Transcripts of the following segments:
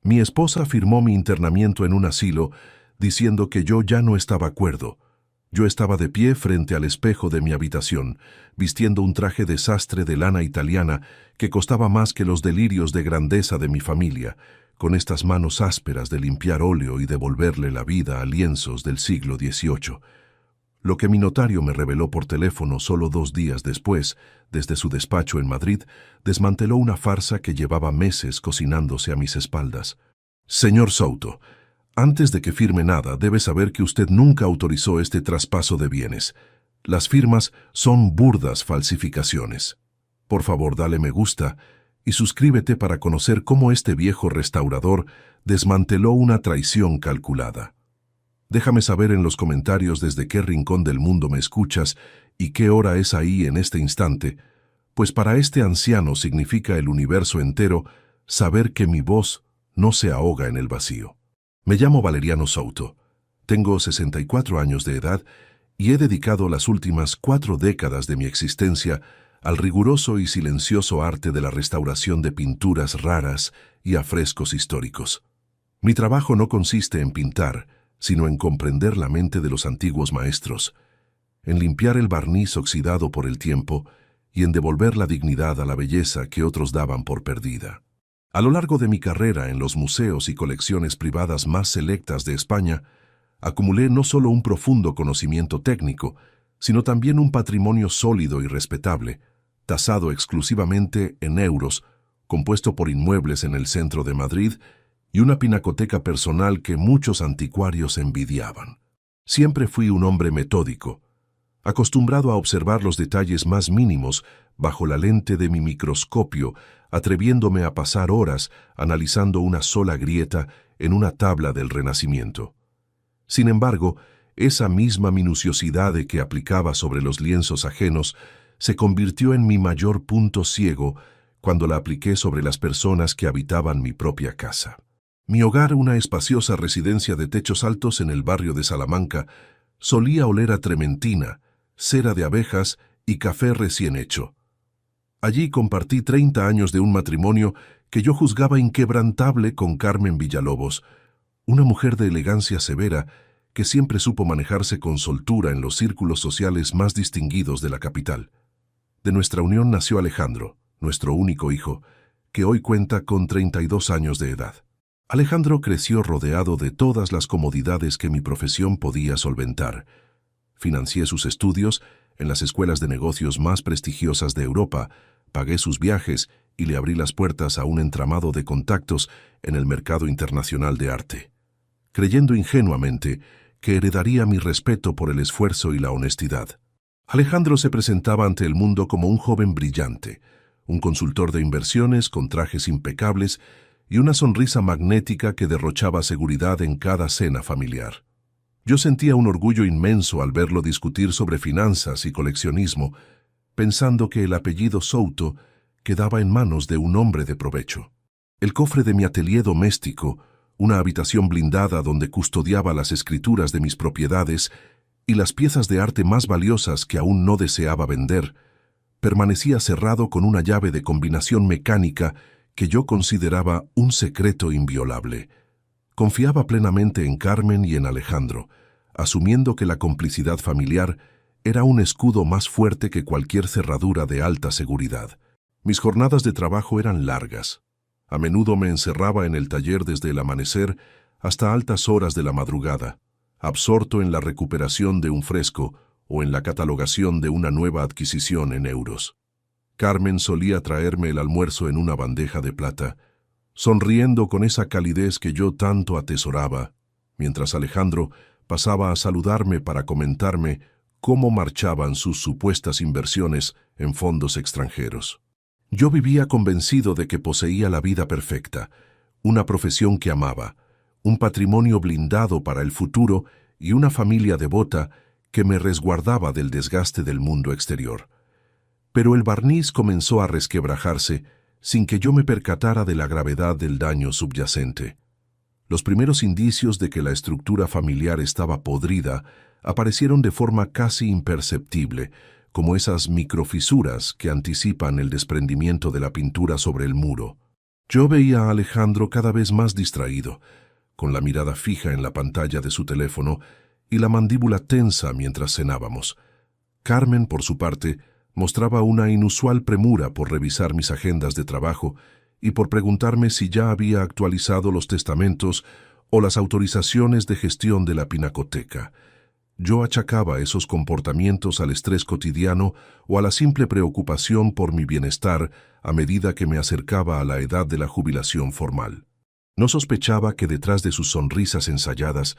Mi esposa firmó mi internamiento en un asilo, diciendo que yo ya no estaba cuerdo. Yo estaba de pie frente al espejo de mi habitación, vistiendo un traje de sastre de lana italiana que costaba más que los delirios de grandeza de mi familia, con estas manos ásperas de limpiar óleo y devolverle la vida a lienzos del siglo XVIII. Lo que mi notario me reveló por teléfono solo 2 días después, desde su despacho en Madrid, desmanteló una farsa que llevaba meses cocinándose a mis espaldas. Señor Souto, antes de que firme nada, debe saber que usted nunca autorizó este traspaso de bienes. Las firmas son burdas falsificaciones. Por favor, dale me gusta y suscríbete para conocer cómo este viejo restaurador desmanteló una traición calculada. Déjame saber en los comentarios desde qué rincón del mundo me escuchas y qué hora es ahí en este instante, pues para este anciano significa el universo entero saber que mi voz no se ahoga en el vacío. Me llamo Valeriano Souto, tengo 64 años de edad y he dedicado las últimas 4 décadas de mi existencia al riguroso y silencioso arte de la restauración de pinturas raras y afrescos históricos. Mi trabajo no consiste en pintar, sino en comprender la mente de los antiguos maestros, en limpiar el barniz oxidado por el tiempo y en devolver la dignidad a la belleza que otros daban por perdida. A lo largo de mi carrera en los museos y colecciones privadas más selectas de España, acumulé no solo un profundo conocimiento técnico, sino también un patrimonio sólido y respetable, tasado exclusivamente en euros, compuesto por inmuebles en el centro de Madrid y una pinacoteca personal que muchos anticuarios envidiaban. Siempre fui un hombre metódico, acostumbrado a observar los detalles más mínimos bajo la lente de mi microscopio, atreviéndome a pasar horas analizando una sola grieta en una tabla del Renacimiento. Sin embargo, esa misma minuciosidad de que aplicaba sobre los lienzos ajenos se convirtió en mi mayor punto ciego cuando la apliqué sobre las personas que habitaban mi propia casa. Mi hogar, una espaciosa residencia de techos altos en el barrio de Salamanca, solía oler a trementina, cera de abejas y café recién hecho. Allí compartí 30 años de un matrimonio que yo juzgaba inquebrantable con Carmen Villalobos, una mujer de elegancia severa que siempre supo manejarse con soltura en los círculos sociales más distinguidos de la capital. De nuestra unión nació Alejandro, nuestro único hijo, que hoy cuenta con 32 años de edad. Alejandro creció rodeado de todas las comodidades que mi profesión podía solventar. Financié sus estudios en las escuelas de negocios más prestigiosas de Europa, pagué sus viajes y le abrí las puertas a un entramado de contactos en el mercado internacional de arte, creyendo ingenuamente que heredaría mi respeto por el esfuerzo y la honestidad. Alejandro se presentaba ante el mundo como un joven brillante, un consultor de inversiones con trajes impecables y una sonrisa magnética que derrochaba seguridad en cada cena familiar. Yo sentía un orgullo inmenso al verlo discutir sobre finanzas y coleccionismo, pensando que el apellido Souto quedaba en manos de un hombre de provecho. El cofre de mi atelier doméstico, una habitación blindada donde custodiaba las escrituras de mis propiedades y las piezas de arte más valiosas que aún no deseaba vender, permanecía cerrado con una llave de combinación mecánica que yo consideraba un secreto inviolable. Confiaba plenamente en Carmen y en Alejandro, asumiendo que la complicidad familiar era un escudo más fuerte que cualquier cerradura de alta seguridad. Mis jornadas de trabajo eran largas. A menudo me encerraba en el taller desde el amanecer hasta altas horas de la madrugada, absorto en la recuperación de un fresco o en la catalogación de una nueva adquisición en euros. Carmen solía traerme el almuerzo en una bandeja de plata, sonriendo con esa calidez que yo tanto atesoraba, mientras Alejandro pasaba a saludarme para comentarme cómo marchaban sus supuestas inversiones en fondos extranjeros. Yo vivía convencido de que poseía la vida perfecta, una profesión que amaba, un patrimonio blindado para el futuro y una familia devota que me resguardaba del desgaste del mundo exterior. Pero el barniz comenzó a resquebrajarse sin que yo me percatara de la gravedad del daño subyacente. Los primeros indicios de que la estructura familiar estaba podrida aparecieron de forma casi imperceptible, como esas microfisuras que anticipan el desprendimiento de la pintura sobre el muro. Yo veía a Alejandro cada vez más distraído, con la mirada fija en la pantalla de su teléfono y la mandíbula tensa mientras cenábamos. Carmen, por su parte, mostraba una inusual premura por revisar mis agendas de trabajo y por preguntarme si ya había actualizado los testamentos o las autorizaciones de gestión de la pinacoteca. Yo achacaba esos comportamientos al estrés cotidiano o a la simple preocupación por mi bienestar a medida que me acercaba a la edad de la jubilación formal. No sospechaba que detrás de sus sonrisas ensayadas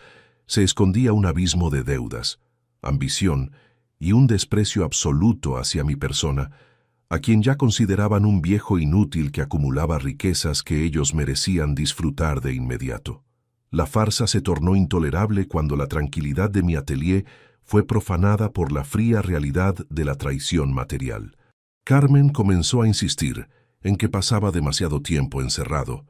se escondía un abismo de deudas, ambición y un desprecio absoluto hacia mi persona, a quien ya consideraban un viejo inútil que acumulaba riquezas que ellos merecían disfrutar de inmediato. La farsa se tornó intolerable cuando la tranquilidad de mi atelier fue profanada por la fría realidad de la traición material. Carmen comenzó a insistir en que pasaba demasiado tiempo encerrado,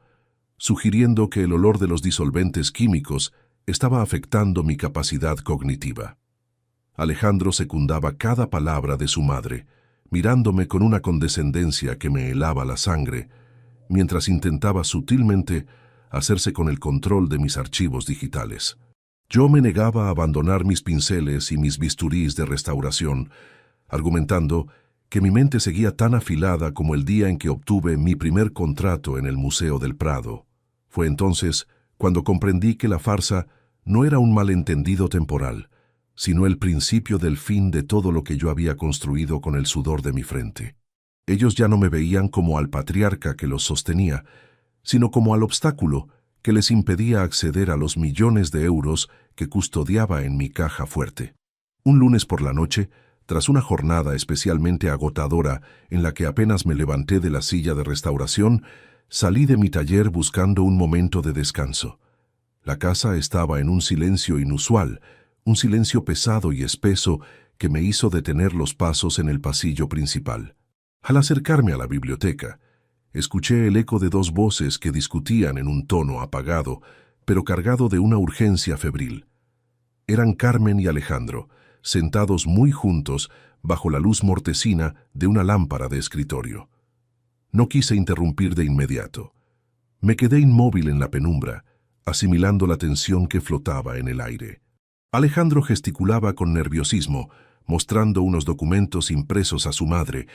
sugiriendo que el olor de los disolventes químicos estaba afectando mi capacidad cognitiva. Alejandro secundaba cada palabra de su madre, mirándome con una condescendencia que me helaba la sangre, mientras intentaba sutilmente hacerse con el control de mis archivos digitales. Yo me negaba a abandonar mis pinceles y mis bisturís de restauración, argumentando que mi mente seguía tan afilada como el día en que obtuve mi primer contrato en el Museo del Prado. Fue entonces cuando comprendí que la farsa no era un malentendido temporal, sino el principio del fin de todo lo que yo había construido con el sudor de mi frente. Ellos ya no me veían como al patriarca que los sostenía, sino como al obstáculo que les impedía acceder a los millones de euros que custodiaba en mi caja fuerte. Un lunes por la noche, tras una jornada especialmente agotadora en la que apenas me levanté de la silla de restauración, salí de mi taller buscando un momento de descanso. La casa estaba en un silencio inusual, un silencio pesado y espeso que me hizo detener los pasos en el pasillo principal. Al acercarme a la biblioteca, escuché el eco de dos voces que discutían en un tono apagado, pero cargado de una urgencia febril. Eran Carmen y Alejandro, sentados muy juntos bajo la luz mortecina de una lámpara de escritorio. No quise interrumpir de inmediato. Me quedé inmóvil en la penumbra, asimilando la tensión que flotaba en el aire. Alejandro gesticulaba con nerviosismo, mostrando unos documentos impresos a su madre,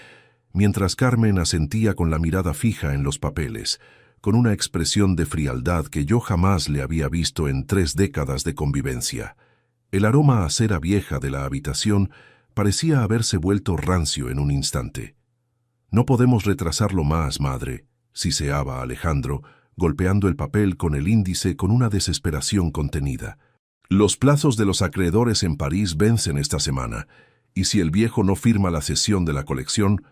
mientras Carmen asentía con la mirada fija en los papeles, con una expresión de frialdad que yo jamás le había visto en 3 décadas de convivencia. El aroma a cera vieja de la habitación parecía haberse vuelto rancio en un instante. «No podemos retrasarlo más, madre», siseaba Alejandro, golpeando el papel con el índice con una desesperación contenida. «Los plazos de los acreedores en París vencen esta semana, y si el viejo no firma la cesión de la colección,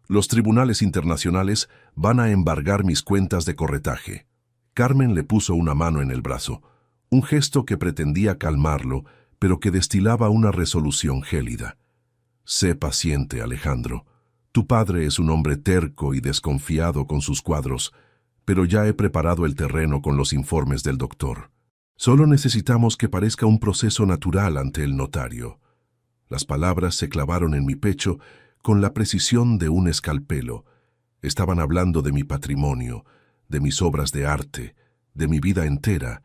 los tribunales internacionales van a embargar mis cuentas de corretaje». Carmen le puso una mano en el brazo, un gesto que pretendía calmarlo, pero que destilaba una resolución gélida. «Sé paciente, Alejandro. Tu padre es un hombre terco y desconfiado con sus cuadros, pero ya he preparado el terreno con los informes del doctor. Solo necesitamos que parezca un proceso natural ante el notario». Las palabras se clavaron en mi pecho con la precisión de un escalpelo. Estaban hablando de mi patrimonio, de mis obras de arte, de mi vida entera,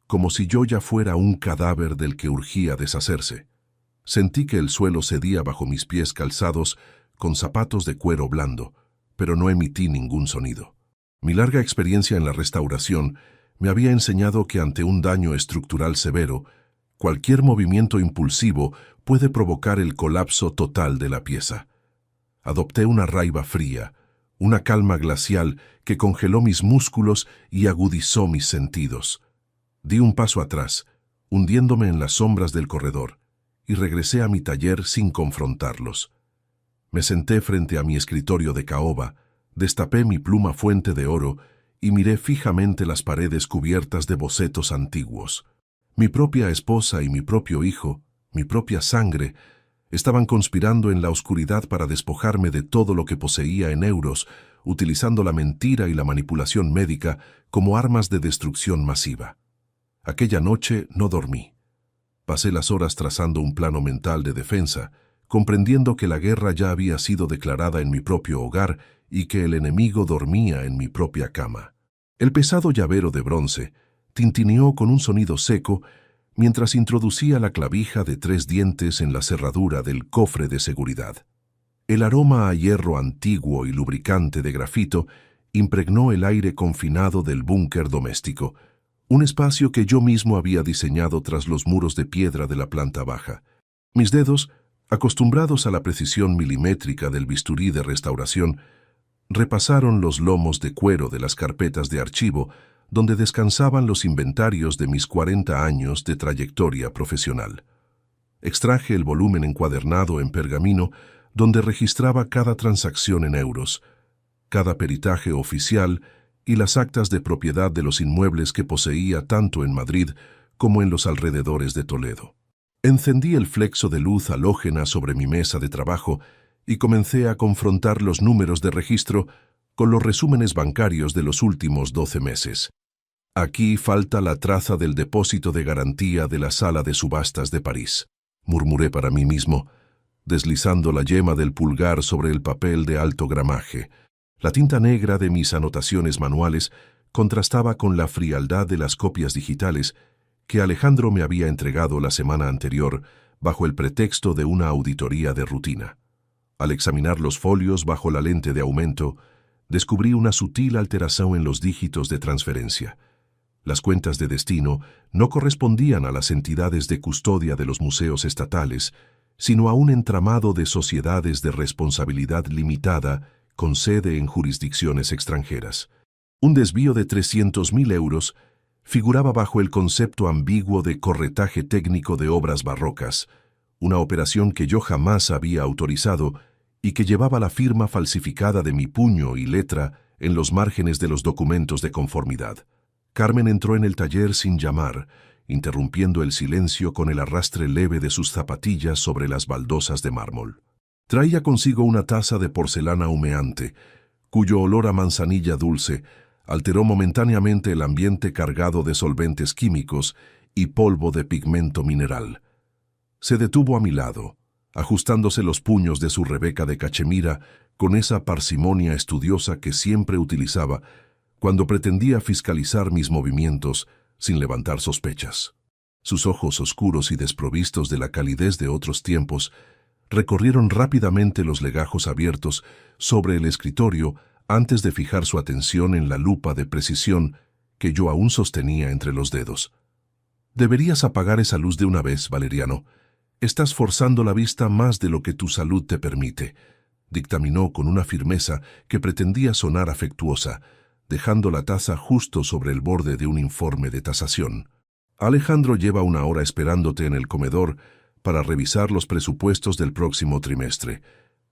como si yo ya fuera un cadáver del que urgía deshacerse. Sentí que el suelo cedía bajo mis pies calzados con zapatos de cuero blando, pero no emití ningún sonido. Mi larga experiencia en la restauración me había enseñado que ante un daño estructural severo, cualquier movimiento impulsivo puede provocar el colapso total de la pieza. Adopté una raiva fría, una calma glacial que congeló mis músculos y agudizó mis sentidos. Di un paso atrás, hundiéndome en las sombras del corredor, y regresé a mi taller sin confrontarlos. Me senté frente a mi escritorio de caoba, destapé mi pluma fuente de oro y miré fijamente las paredes cubiertas de bocetos antiguos. Mi propia esposa y mi propio hijo, mi propia sangre, estaban conspirando en la oscuridad para despojarme de todo lo que poseía en euros, utilizando la mentira y la manipulación médica como armas de destrucción masiva. Aquella noche no dormí. Pasé las horas trazando un plano mental de defensa, comprendiendo que la guerra ya había sido declarada en mi propio hogar y que el enemigo dormía en mi propia cama. El pesado llavero de bronce tintineó con un sonido seco mientras introducía la clavija de 3 dientes en la cerradura del cofre de seguridad. El aroma a hierro antiguo y lubricante de grafito impregnó el aire confinado del búnker doméstico, un espacio que yo mismo había diseñado tras los muros de piedra de la planta baja. Mis dedos, acostumbrados a la precisión milimétrica del bisturí de restauración, repasaron los lomos de cuero de las carpetas de archivo donde descansaban los inventarios de mis 40 años de trayectoria profesional. Extraje el volumen encuadernado en pergamino donde registraba cada transacción en euros, cada peritaje oficial y las actas de propiedad de los inmuebles que poseía tanto en Madrid como en los alrededores de Toledo. Encendí el flexo de luz halógena sobre mi mesa de trabajo y comencé a confrontar los números de registro con los resúmenes bancarios de los últimos 12 meses. Aquí falta la traza del depósito de garantía de la sala de subastas de París, murmuré para mí mismo, deslizando la yema del pulgar sobre el papel de alto gramaje. La tinta negra de mis anotaciones manuales contrastaba con la frialdad de las copias digitales que Alejandro me había entregado la semana anterior bajo el pretexto de una auditoría de rutina. Al examinar los folios bajo la lente de aumento, descubrí una sutil alteración en los dígitos de transferencia. Las cuentas de destino no correspondían a las entidades de custodia de los museos estatales, sino a un entramado de sociedades de responsabilidad limitada con sede en jurisdicciones extranjeras. Un desvío de 300.000 euros figuraba bajo el concepto ambiguo de corretaje técnico de obras barrocas, una operación que yo jamás había autorizado y que llevaba la firma falsificada de mi puño y letra en los márgenes de los documentos de conformidad. Carmen entró en el taller sin llamar, interrumpiendo el silencio con el arrastre leve de sus zapatillas sobre las baldosas de mármol. Traía consigo una taza de porcelana humeante, cuyo olor a manzanilla dulce alteró momentáneamente el ambiente cargado de solventes químicos y polvo de pigmento mineral. Se detuvo a mi lado, ajustándose los puños de su rebeca de cachemira con esa parsimonia estudiosa que siempre utilizaba cuando pretendía fiscalizar mis movimientos sin levantar sospechas. Sus ojos oscuros y desprovistos de la calidez de otros tiempos recorrieron rápidamente los legajos abiertos sobre el escritorio antes de fijar su atención en la lupa de precisión que yo aún sostenía entre los dedos. «Deberías apagar esa luz de una vez, Valeriano. Estás forzando la vista más de lo que tu salud te permite», dictaminó con una firmeza que pretendía sonar afectuosa, dejando la taza justo sobre el borde de un informe de tasación. «Alejandro lleva 1 hora esperándote en el comedor para revisar los presupuestos del próximo trimestre.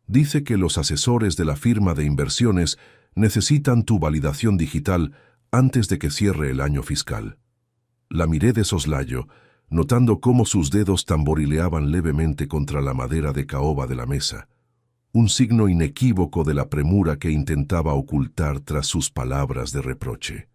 Dice que los asesores de la firma de inversiones necesitan tu validación digital antes de que cierre el año fiscal». La miré de soslayo, notando cómo sus dedos tamborileaban levemente contra la madera de caoba de la mesa, un signo inequívoco de la premura que intentaba ocultar tras sus palabras de reproche.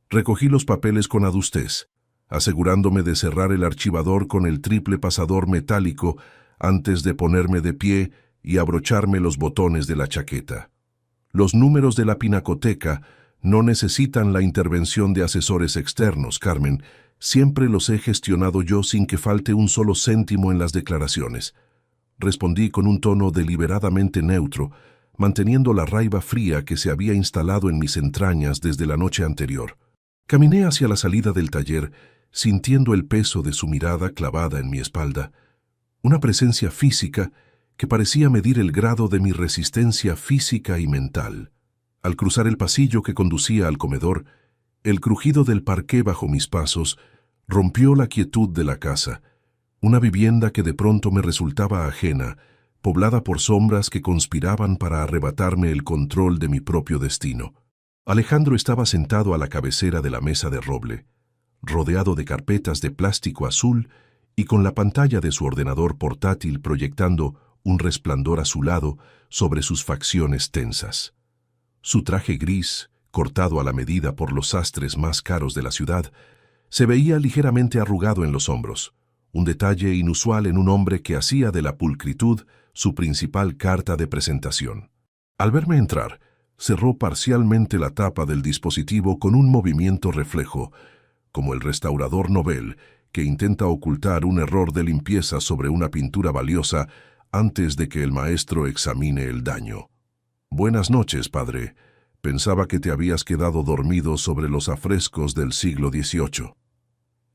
Recogí los papeles con adustez, asegurándome de cerrar el archivador con el triple pasador metálico antes de ponerme de pie y abrocharme los botones de la chaqueta. Los números de la pinacoteca no necesitan la intervención de asesores externos, Carmen. Siempre los he gestionado yo sin que falte un solo céntimo en las declaraciones. Respondí con un tono deliberadamente neutro, manteniendo la raiva fría que se había instalado en mis entrañas desde la noche anterior. Caminé hacia la salida del taller, sintiendo el peso de su mirada clavada en mi espalda, una presencia física que parecía medir el grado de mi resistencia física y mental. Al cruzar el pasillo que conducía al comedor, el crujido del parqué bajo mis pasos rompió la quietud de la casa, una vivienda que de pronto me resultaba ajena, poblada por sombras que conspiraban para arrebatarme el control de mi propio destino. Alejandro estaba sentado a la cabecera de la mesa de roble, rodeado de carpetas de plástico azul y con la pantalla de su ordenador portátil proyectando un resplandor azulado sobre sus facciones tensas. Su traje gris, cortado a la medida por los sastres más caros de la ciudad, se veía ligeramente arrugado en los hombros, un detalle inusual en un hombre que hacía de la pulcritud su principal carta de presentación. Al verme entrar, cerró parcialmente la tapa del dispositivo con un movimiento reflejo, como el restaurador novel que intenta ocultar un error de limpieza sobre una pintura valiosa antes de que el maestro examine el daño. «Buenas noches, padre. Pensaba que te habías quedado dormido sobre los afrescos del siglo XVIII»,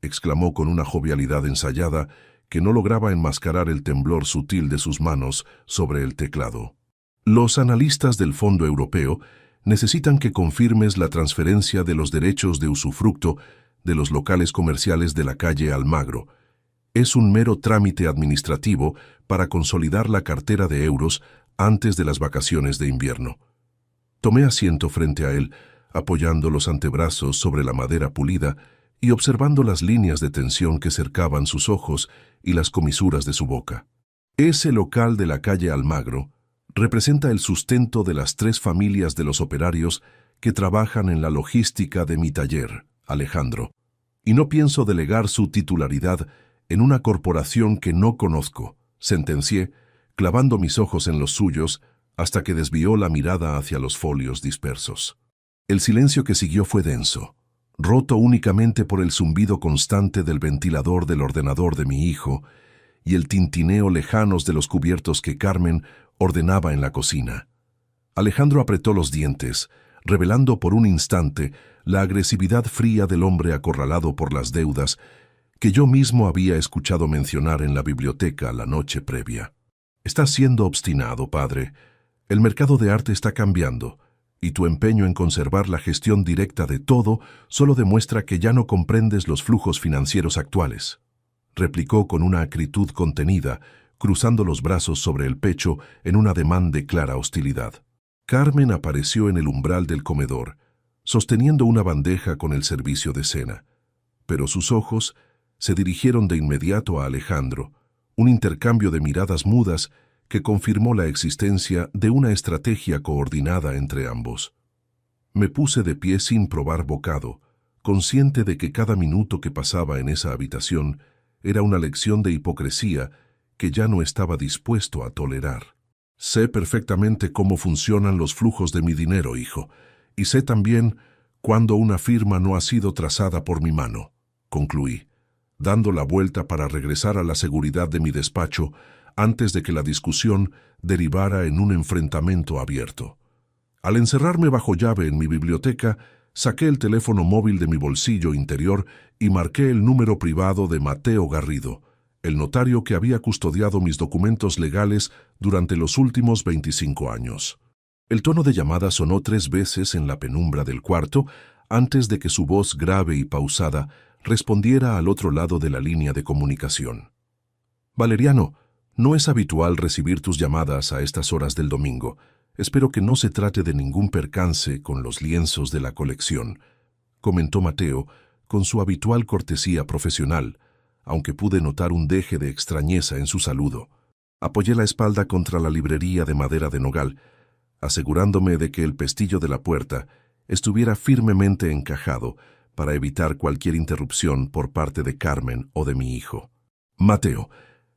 exclamó con una jovialidad ensayada que no lograba enmascarar el temblor sutil de sus manos sobre el teclado. «Los analistas del Fondo Europeo necesitan que confirmes la transferencia de los derechos de usufructo de los locales comerciales de la calle Almagro. Es un mero trámite administrativo para consolidar la cartera de euros antes de las vacaciones de invierno». Tomé asiento frente a él, apoyando los antebrazos sobre la madera pulida y observando las líneas de tensión que cercaban sus ojos y las comisuras de su boca. Ese local de la calle Almagro representa el sustento de las 3 familias de los operarios que trabajan en la logística de mi taller, Alejandro, y no pienso delegar su titularidad en una corporación que no conozco, sentencié, clavando mis ojos en los suyos hasta que desvió la mirada hacia los folios dispersos. El silencio que siguió fue denso, roto únicamente por el zumbido constante del ventilador del ordenador de mi hijo y el tintineo lejanos de los cubiertos que Carmen ordenaba en la cocina. Alejandro apretó los dientes, revelando por un instante la agresividad fría del hombre acorralado por las deudas que yo mismo había escuchado mencionar en la biblioteca la noche previa. «Estás siendo obstinado, padre. El mercado de arte está cambiando, y tu empeño en conservar la gestión directa de todo solo demuestra que ya no comprendes los flujos financieros actuales», replicó con una acritud contenida, cruzando los brazos sobre el pecho en un ademán de clara hostilidad. Carmen apareció en el umbral del comedor, sosteniendo una bandeja con el servicio de cena, pero sus ojos se dirigieron de inmediato a Alejandro, un intercambio de miradas mudas que confirmó la existencia de una estrategia coordinada entre ambos. Me puse de pie sin probar bocado, consciente de que cada minuto que pasaba en esa habitación era una lección de hipocresía que ya no estaba dispuesto a tolerar. «Sé perfectamente cómo funcionan los flujos de mi dinero, hijo, y sé también cuándo una firma no ha sido trazada por mi mano», concluí, dando la vuelta para regresar a la seguridad de mi despacho antes de que la discusión derivara en un enfrentamiento abierto. Al encerrarme bajo llave en mi biblioteca, saqué el teléfono móvil de mi bolsillo interior y marqué el número privado de Mateo Garrido, el notario que había custodiado mis documentos legales durante los últimos 25 años. El tono de llamada sonó 3 veces en la penumbra del cuarto antes de que su voz grave y pausada respondiera al otro lado de la línea de comunicación. «Valeriano, no es habitual recibir tus llamadas a estas horas del domingo. Espero que no se trate de ningún percance con los lienzos de la colección», comentó Mateo con su habitual cortesía profesional, aunque pude notar un deje de extrañeza en su saludo. Apoyé la espalda contra la librería de madera de nogal, asegurándome de que el pestillo de la puerta estuviera firmemente encajado para evitar cualquier interrupción por parte de Carmen o de mi hijo. «Mateo,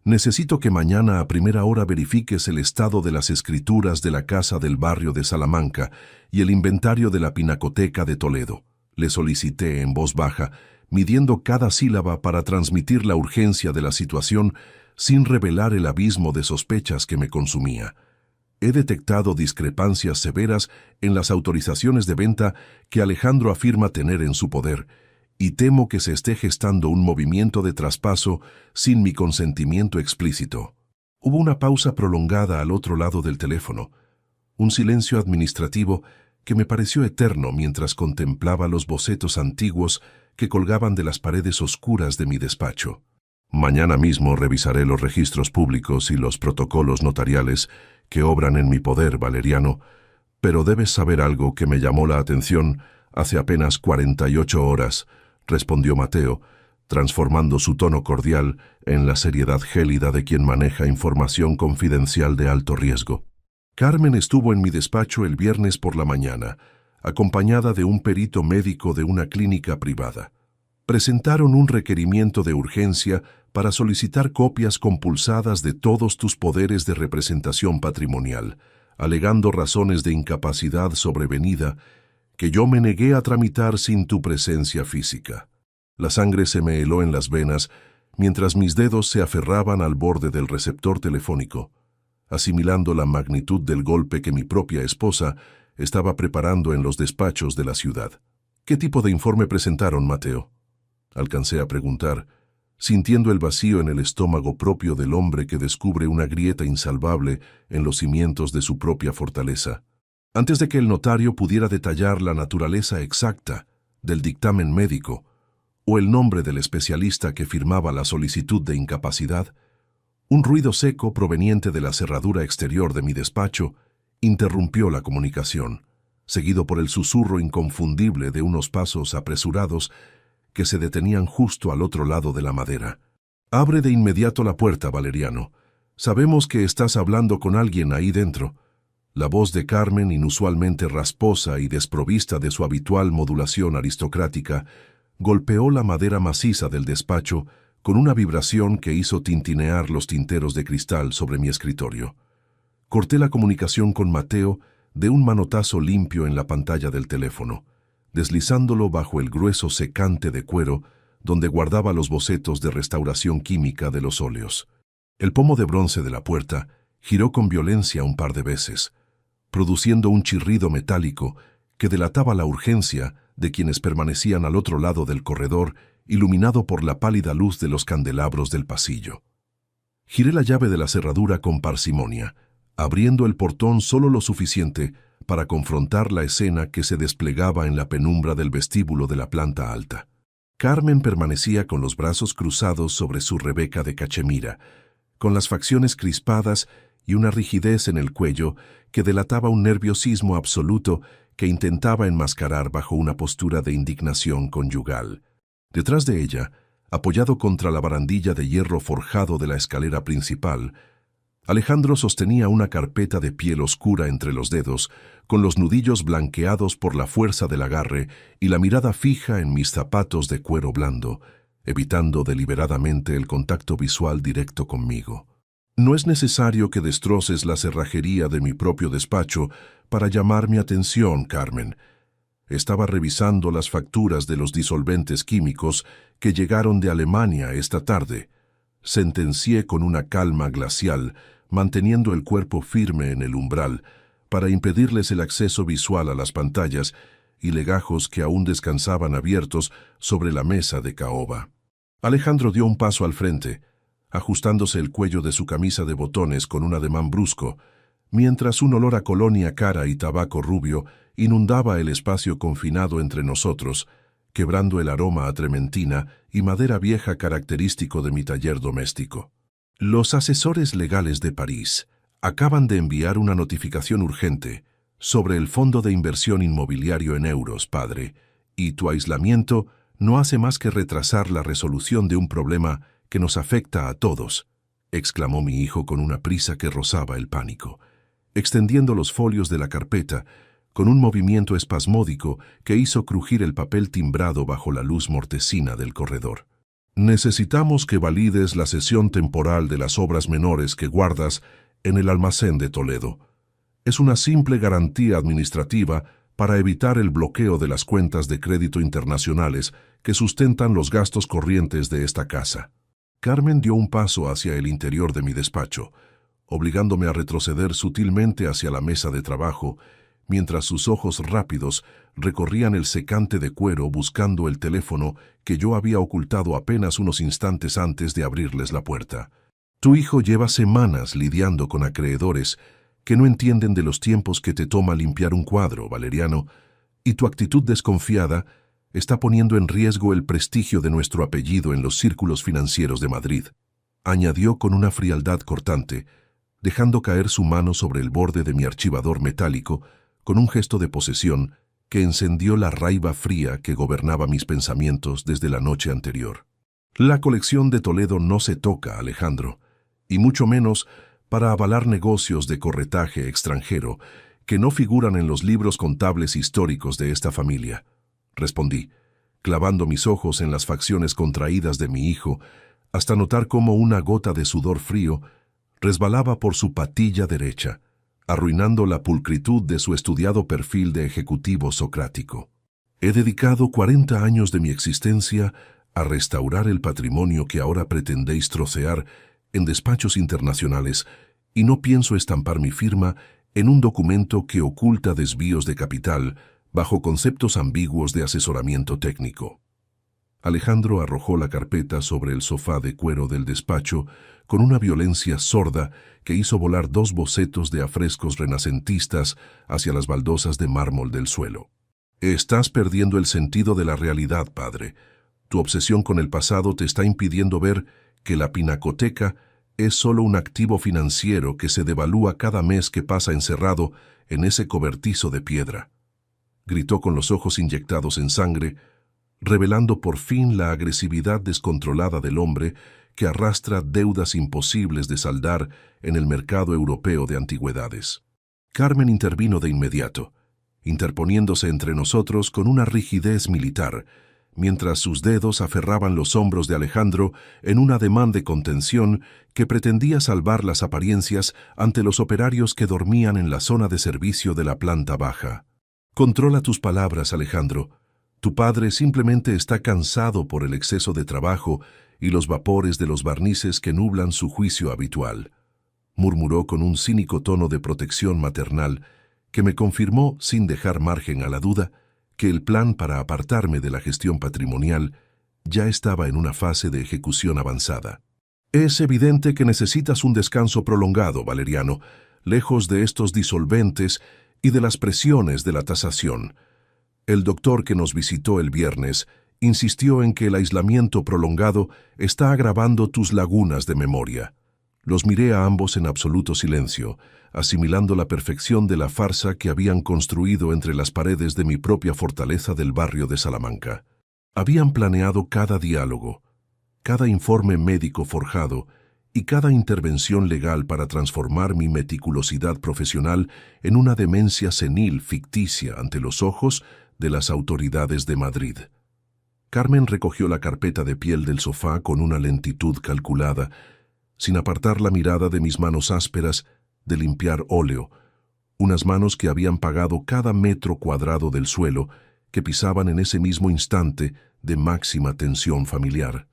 necesito que mañana a primera hora verifiques el estado de las escrituras de la casa del barrio de Salamanca y el inventario de la Pinacoteca de Toledo», le solicité en voz baja, midiendo cada sílaba para transmitir la urgencia de la situación sin revelar el abismo de sospechas que me consumía. «He detectado discrepancias severas en las autorizaciones de venta que Alejandro afirma tener en su poder, y temo que se esté gestando un movimiento de traspaso sin mi consentimiento explícito». Hubo una pausa prolongada al otro lado del teléfono, un silencio administrativo que me pareció eterno mientras contemplaba los bocetos antiguos que colgaban de las paredes oscuras de mi despacho. «Mañana mismo revisaré los registros públicos y los protocolos notariales que obran en mi poder, Valeriano, pero debes saber algo que me llamó la atención hace apenas 48 horas», respondió Mateo, transformando su tono cordial en la seriedad gélida de quien maneja información confidencial de alto riesgo. «Carmen estuvo en mi despacho el viernes por la mañana, acompañada de un perito médico de una clínica privada. Presentaron un requerimiento de urgencia para solicitar copias compulsadas de todos tus poderes de representación patrimonial, alegando razones de incapacidad sobrevenida que yo me negué a tramitar sin tu presencia física. La sangre se me heló en las venas mientras mis dedos se aferraban al borde del receptor telefónico, asimilando la magnitud del golpe que mi propia esposa estaba preparando en los despachos de la ciudad. ¿Qué tipo de informe presentaron, Mateo?, alcancé a preguntar, sintiendo el vacío en el estómago propio del hombre que descubre una grieta insalvable en los cimientos de su propia fortaleza. Antes de que el notario pudiera detallar la naturaleza exacta del dictamen médico o el nombre del especialista que firmaba la solicitud de incapacidad, un ruido seco proveniente de la cerradura exterior de mi despacho interrumpió la comunicación, seguido por el susurro inconfundible de unos pasos apresurados que se detenían justo al otro lado de la madera. «Abre de inmediato la puerta, Valeriano. Sabemos que estás hablando con alguien ahí dentro». La voz de Carmen, inusualmente rasposa y desprovista de su habitual modulación aristocrática, golpeó la madera maciza del despacho con una vibración que hizo tintinear los tinteros de cristal sobre mi escritorio. Corté la comunicación con Mateo de un manotazo limpio en la pantalla del teléfono, deslizándolo bajo el grueso secante de cuero donde guardaba los bocetos de restauración química de los óleos. El pomo de bronce de la puerta giró con violencia un par de veces, produciendo un chirrido metálico que delataba la urgencia de quienes permanecían al otro lado del corredor, iluminado por la pálida luz de los candelabros del pasillo. Giré la llave de la cerradura con parsimonia, abriendo el portón solo lo suficiente para confrontar la escena que se desplegaba en la penumbra del vestíbulo de la planta alta. Carmen permanecía con los brazos cruzados sobre su rebeca de cachemira, con las facciones crispadas y una rigidez en el cuello que delataba un nerviosismo absoluto que intentaba enmascarar bajo una postura de indignación conyugal. Detrás de ella, apoyado contra la barandilla de hierro forjado de la escalera principal, Alejandro sostenía una carpeta de piel oscura entre los dedos, con los nudillos blanqueados por la fuerza del agarre y la mirada fija en mis zapatos de cuero blando, evitando deliberadamente el contacto visual directo conmigo. No es necesario que destroces la cerrajería de mi propio despacho para llamar mi atención, Carmen. Estaba revisando las facturas de los disolventes químicos que llegaron de Alemania esta tarde. Sentencié con una calma glacial, manteniendo el cuerpo firme en el umbral, para impedirles el acceso visual a las pantallas y legajos que aún descansaban abiertos sobre la mesa de caoba. Alejandro dio un paso al frente, ajustándose el cuello de su camisa de botones con un ademán brusco, mientras un olor a colonia cara y tabaco rubio inundaba el espacio confinado entre nosotros, quebrando el aroma a trementina y madera vieja característico de mi taller doméstico. Los asesores legales de París acaban de enviar una notificación urgente sobre el fondo de inversión inmobiliario en euros, padre, y tu aislamiento no hace más que retrasar la resolución de un problema que nos afecta a todos, exclamó mi hijo con una prisa que rozaba el pánico, extendiendo los folios de la carpeta con un movimiento espasmódico que hizo crujir el papel timbrado bajo la luz mortecina del corredor. Necesitamos que valides la cesión temporal de las obras menores que guardas en el almacén de Toledo. Es una simple garantía administrativa para evitar el bloqueo de las cuentas de crédito internacionales que sustentan los gastos corrientes de esta casa. Carmen dio un paso hacia el interior de mi despacho, obligándome a retroceder sutilmente hacia la mesa de trabajo, mientras sus ojos rápidos recorrían el secante de cuero buscando el teléfono que yo había ocultado apenas unos instantes antes de abrirles la puerta. Tu hijo lleva semanas lidiando con acreedores que no entienden de los tiempos que te toma limpiar un cuadro, Valeriano, y tu actitud desconfiada está poniendo en riesgo el prestigio de nuestro apellido en los círculos financieros de Madrid, añadió con una frialdad cortante, dejando caer su mano sobre el borde de mi archivador metálico con un gesto de posesión que encendió la raiva fría que gobernaba mis pensamientos desde la noche anterior. La colección de Toledo no se toca, Alejandro, y mucho menos para avalar negocios de corretaje extranjero que no figuran en los libros contables históricos de esta familia, respondí, clavando mis ojos en las facciones contraídas de mi hijo hasta notar cómo una gota de sudor frío resbalaba por su patilla derecha, arruinando la pulcritud de su estudiado perfil de ejecutivo socrático. He dedicado 40 años de mi existencia a restaurar el patrimonio que ahora pretendéis trocear en despachos internacionales y no pienso estampar mi firma en un documento que oculta desvíos de capital bajo conceptos ambiguos de asesoramiento técnico. Alejandro arrojó la carpeta sobre el sofá de cuero del despacho con una violencia sorda que hizo volar 2 bocetos de afrescos renacentistas hacia las baldosas de mármol del suelo. Estás perdiendo el sentido de la realidad, padre. Tu obsesión con el pasado te está impidiendo ver que la pinacoteca es solo un activo financiero que se devalúa cada mes que pasa encerrado en ese cobertizo de piedra. Gritó con los ojos inyectados en sangre, revelando por fin la agresividad descontrolada del hombre que arrastra deudas imposibles de saldar en el mercado europeo de antigüedades. Carmen intervino de inmediato, interponiéndose entre nosotros con una rigidez militar, mientras sus dedos aferraban los hombros de Alejandro en un ademán de contención que pretendía salvar las apariencias ante los operarios que dormían en la zona de servicio de la planta baja. Controla tus palabras, Alejandro. Tu padre simplemente está cansado por el exceso de trabajo y los vapores de los barnices que nublan su juicio habitual, murmuró con un cínico tono de protección maternal que me confirmó, sin dejar margen a la duda, que el plan para apartarme de la gestión patrimonial ya estaba en una fase de ejecución avanzada. Es evidente que necesitas un descanso prolongado, Valeriano, lejos de estos disolventes y de las presiones de la tasación. El doctor que nos visitó el viernes insistió en que el aislamiento prolongado está agravando tus lagunas de memoria. Los miré a ambos en absoluto silencio, asimilando la perfección de la farsa que habían construido entre las paredes de mi propia fortaleza del barrio de Salamanca. Habían planeado cada diálogo, cada informe médico forjado y cada intervención legal para transformar mi meticulosidad profesional en una demencia senil ficticia ante los ojos de las autoridades de Madrid. Carmen recogió la carpeta de piel del sofá con una lentitud calculada, sin apartar la mirada de mis manos ásperas de limpiar óleo, unas manos que habían pagado cada metro cuadrado del suelo que pisaban en ese mismo instante de máxima tensión familiar.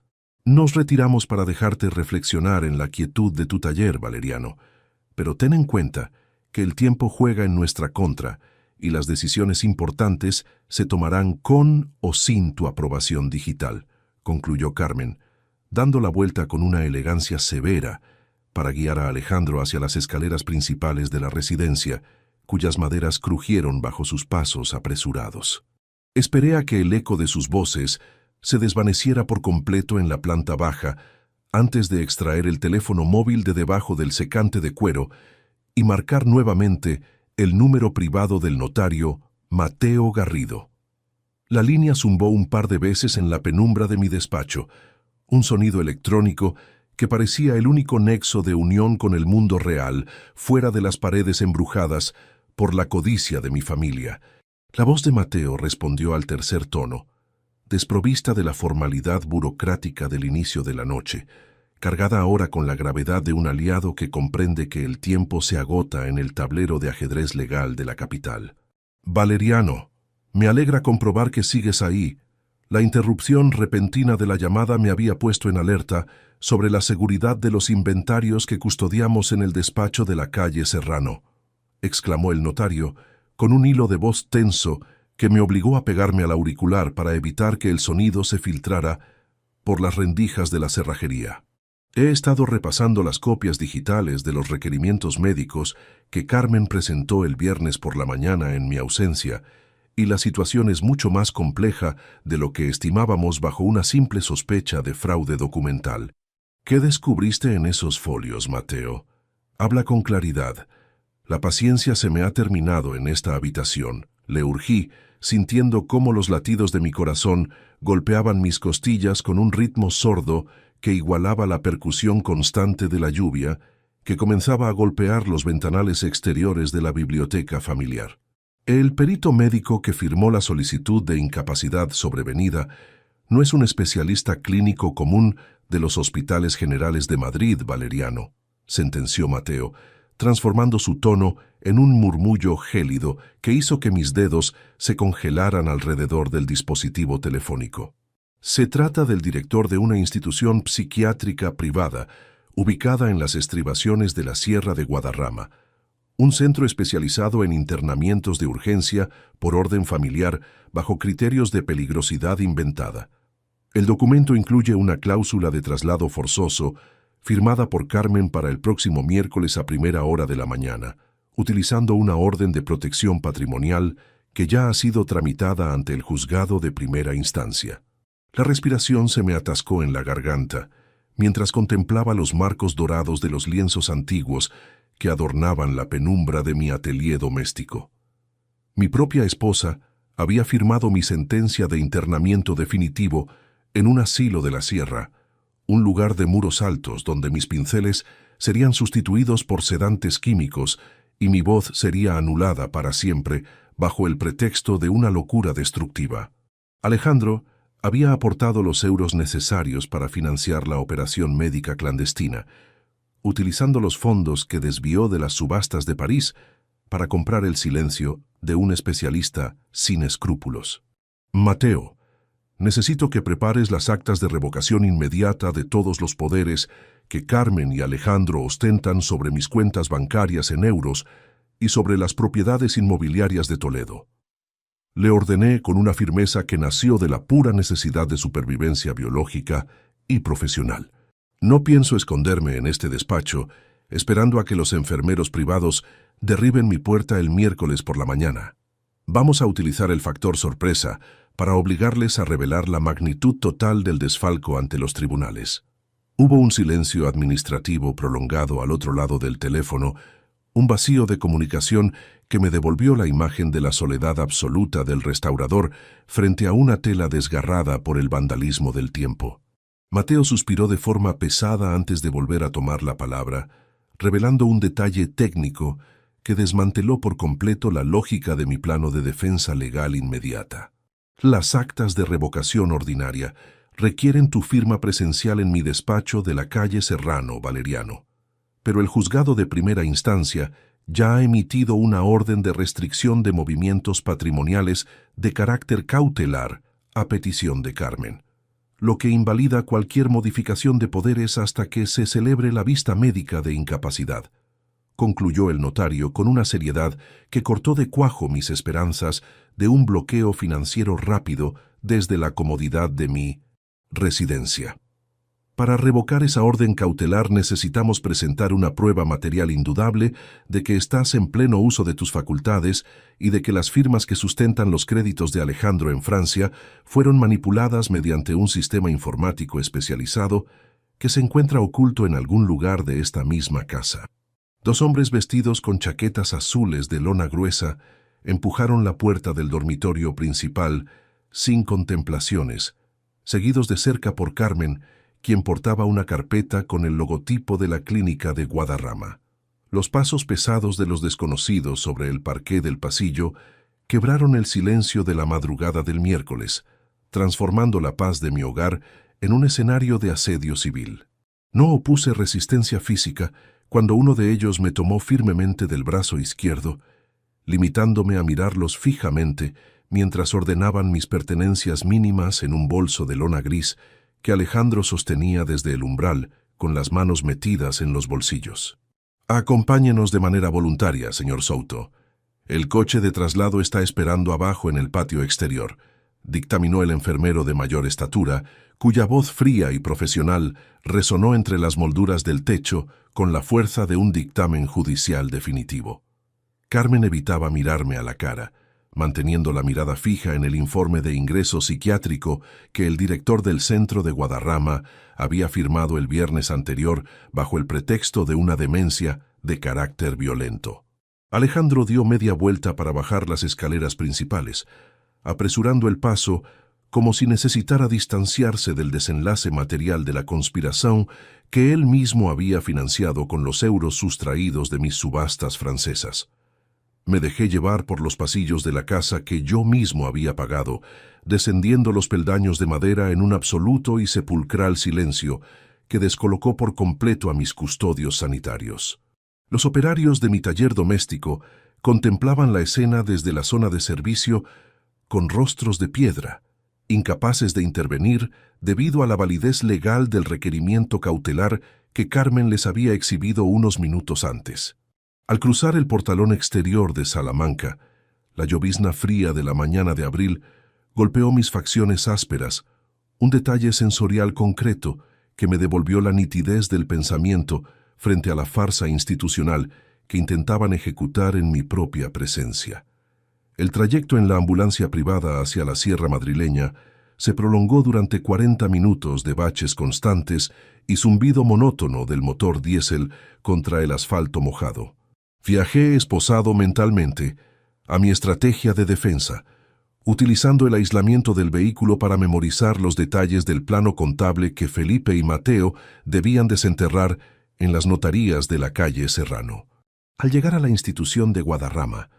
Nos retiramos para dejarte reflexionar en la quietud de tu taller, Valeriano, pero ten en cuenta que el tiempo juega en nuestra contra y las decisiones importantes se tomarán con o sin tu aprobación digital, concluyó Carmen, dando la vuelta con una elegancia severa para guiar a Alejandro hacia las escaleras principales de la residencia, cuyas maderas crujieron bajo sus pasos apresurados. Esperé a que el eco de sus voces se desvaneciera por completo en la planta baja antes de extraer el teléfono móvil de debajo del secante de cuero y marcar nuevamente el número privado del notario Mateo Garrido. La línea zumbó un par de veces en la penumbra de mi despacho, un sonido electrónico que parecía el único nexo de unión con el mundo real, fuera de las paredes embrujadas por la codicia de mi familia. La voz de Mateo respondió al tercer tono, desprovista de la formalidad burocrática del inicio de la noche, cargada ahora con la gravedad de un aliado que comprende que el tiempo se agota en el tablero de ajedrez legal de la capital. Valeriano, me alegra comprobar que sigues ahí. La interrupción repentina de la llamada me había puesto en alerta sobre la seguridad de los inventarios que custodiamos en el despacho de la calle Serrano, exclamó el notario, con un hilo de voz tenso que me obligó a pegarme al auricular para evitar que el sonido se filtrara por las rendijas de la cerrajería. He estado repasando las copias digitales de los requerimientos médicos que Carmen presentó el viernes por la mañana en mi ausencia, y la situación es mucho más compleja de lo que estimábamos bajo una simple sospecha de fraude documental. ¿Qué descubriste en esos folios, Mateo? Habla con claridad. La paciencia se me ha terminado en esta habitación. Le urgí, sintiendo cómo los latidos de mi corazón golpeaban mis costillas con un ritmo sordo que igualaba la percusión constante de la lluvia que comenzaba a golpear los ventanales exteriores de la biblioteca familiar. El perito médico que firmó la solicitud de incapacidad sobrevenida no es un especialista clínico común de los hospitales generales de Madrid, Valeriano, sentenció Mateo, transformando su tono en un murmullo gélido que hizo que mis dedos se congelaran alrededor del dispositivo telefónico. Se trata del director de una institución psiquiátrica privada, ubicada en las estribaciones de la Sierra de Guadarrama, un centro especializado en internamientos de urgencia por orden familiar bajo criterios de peligrosidad inventada. El documento incluye una cláusula de traslado forzoso firmada por Carmen para el próximo miércoles a primera hora de la mañana, utilizando una orden de protección patrimonial que ya ha sido tramitada ante el juzgado de primera instancia. La respiración se me atascó en la garganta mientras contemplaba los marcos dorados de los lienzos antiguos que adornaban la penumbra de mi atelier doméstico. Mi propia esposa había firmado mi sentencia de internamiento definitivo en un asilo de la sierra, un lugar de muros altos donde mis pinceles serían sustituidos por sedantes químicos y mi voz sería anulada para siempre bajo el pretexto de una locura destructiva. Alejandro había aportado los euros necesarios para financiar la operación médica clandestina, utilizando los fondos que desvió de las subastas de París para comprar el silencio de un especialista sin escrúpulos. Mateo, necesito que prepares las actas de revocación inmediata de todos los poderes que Carmen y Alejandro ostentan sobre mis cuentas bancarias en euros y sobre las propiedades inmobiliarias de Toledo. Le ordené con una firmeza que nació de la pura necesidad de supervivencia biológica y profesional. No pienso esconderme en este despacho, esperando a que los enfermeros privados derriben mi puerta el miércoles por la mañana. Vamos a utilizar el factor sorpresa para obligarles a revelar la magnitud total del desfalco ante los tribunales. Hubo un silencio administrativo prolongado al otro lado del teléfono, un vacío de comunicación que me devolvió la imagen de la soledad absoluta del restaurador frente a una tela desgarrada por el vandalismo del tiempo. Mateo suspiró de forma pesada antes de volver a tomar la palabra, revelando un detalle técnico que desmanteló por completo la lógica de mi plano de defensa legal inmediata. Las actas de revocación ordinaria requieren tu firma presencial en mi despacho de la calle Serrano, Valeriano. Pero el juzgado de primera instancia ya ha emitido una orden de restricción de movimientos patrimoniales de carácter cautelar a petición de Carmen, lo que invalida cualquier modificación de poderes hasta que se celebre la vista médica de incapacidad, concluyó el notario con una seriedad que cortó de cuajo mis esperanzas de un bloqueo financiero rápido desde la comodidad de mi residencia. Para revocar esa orden cautelar necesitamos presentar una prueba material indudable de que estás en pleno uso de tus facultades y de que las firmas que sustentan los créditos de Alejandro en Francia fueron manipuladas mediante un sistema informático especializado que se encuentra oculto en algún lugar de esta misma casa. Dos hombres vestidos con chaquetas azules de lona gruesa empujaron la puerta del dormitorio principal sin contemplaciones, seguidos de cerca por Carmen, quien portaba una carpeta con el logotipo de la clínica de Guadarrama. Los pasos pesados de los desconocidos sobre el parqué del pasillo quebraron el silencio de la madrugada del miércoles, transformando la paz de mi hogar en un escenario de asedio civil. No opuse resistencia física cuando uno de ellos me tomó firmemente del brazo izquierdo, limitándome a mirarlos fijamente mientras ordenaban mis pertenencias mínimas en un bolso de lona gris que Alejandro sostenía desde el umbral, con las manos metidas en los bolsillos. «Acompáñenos de manera voluntaria, señor Souto. El coche de traslado está esperando abajo en el patio exterior», dictaminó el enfermero de mayor estatura, cuya voz fría y profesional resonó entre las molduras del techo con la fuerza de un dictamen judicial definitivo. Carmen evitaba mirarme a la cara, manteniendo la mirada fija en el informe de ingreso psiquiátrico que el director del centro de Guadarrama había firmado el viernes anterior bajo el pretexto de una demencia de carácter violento. Alejandro dio media vuelta para bajar las escaleras principales, apresurando el paso como si necesitara distanciarse del desenlace material de la conspiración que él mismo había financiado con los euros sustraídos de mis subastas francesas. Me dejé llevar por los pasillos de la casa que yo mismo había pagado, descendiendo los peldaños de madera en un absoluto y sepulcral silencio que descolocó por completo a mis custodios sanitarios. Los operarios de mi taller doméstico contemplaban la escena desde la zona de servicio con rostros de piedra, incapaces de intervenir debido a la validez legal del requerimiento cautelar que Carmen les había exhibido unos minutos antes. Al cruzar el portalón exterior de Salamanca, la llovizna fría de la mañana de abril golpeó mis facciones ásperas, un detalle sensorial concreto que me devolvió la nitidez del pensamiento frente a la farsa institucional que intentaban ejecutar en mi propia presencia. El trayecto en la ambulancia privada hacia la sierra madrileña se prolongó durante 40 minutos de baches constantes y zumbido monótono del motor diésel contra el asfalto mojado. Viajé esposado mentalmente a mi estrategia de defensa, utilizando el aislamiento del vehículo para memorizar los detalles del plano contable que Felipe y Mateo debían desenterrar en las notarías de la calle Serrano. Al llegar a la institución de Guadarrama,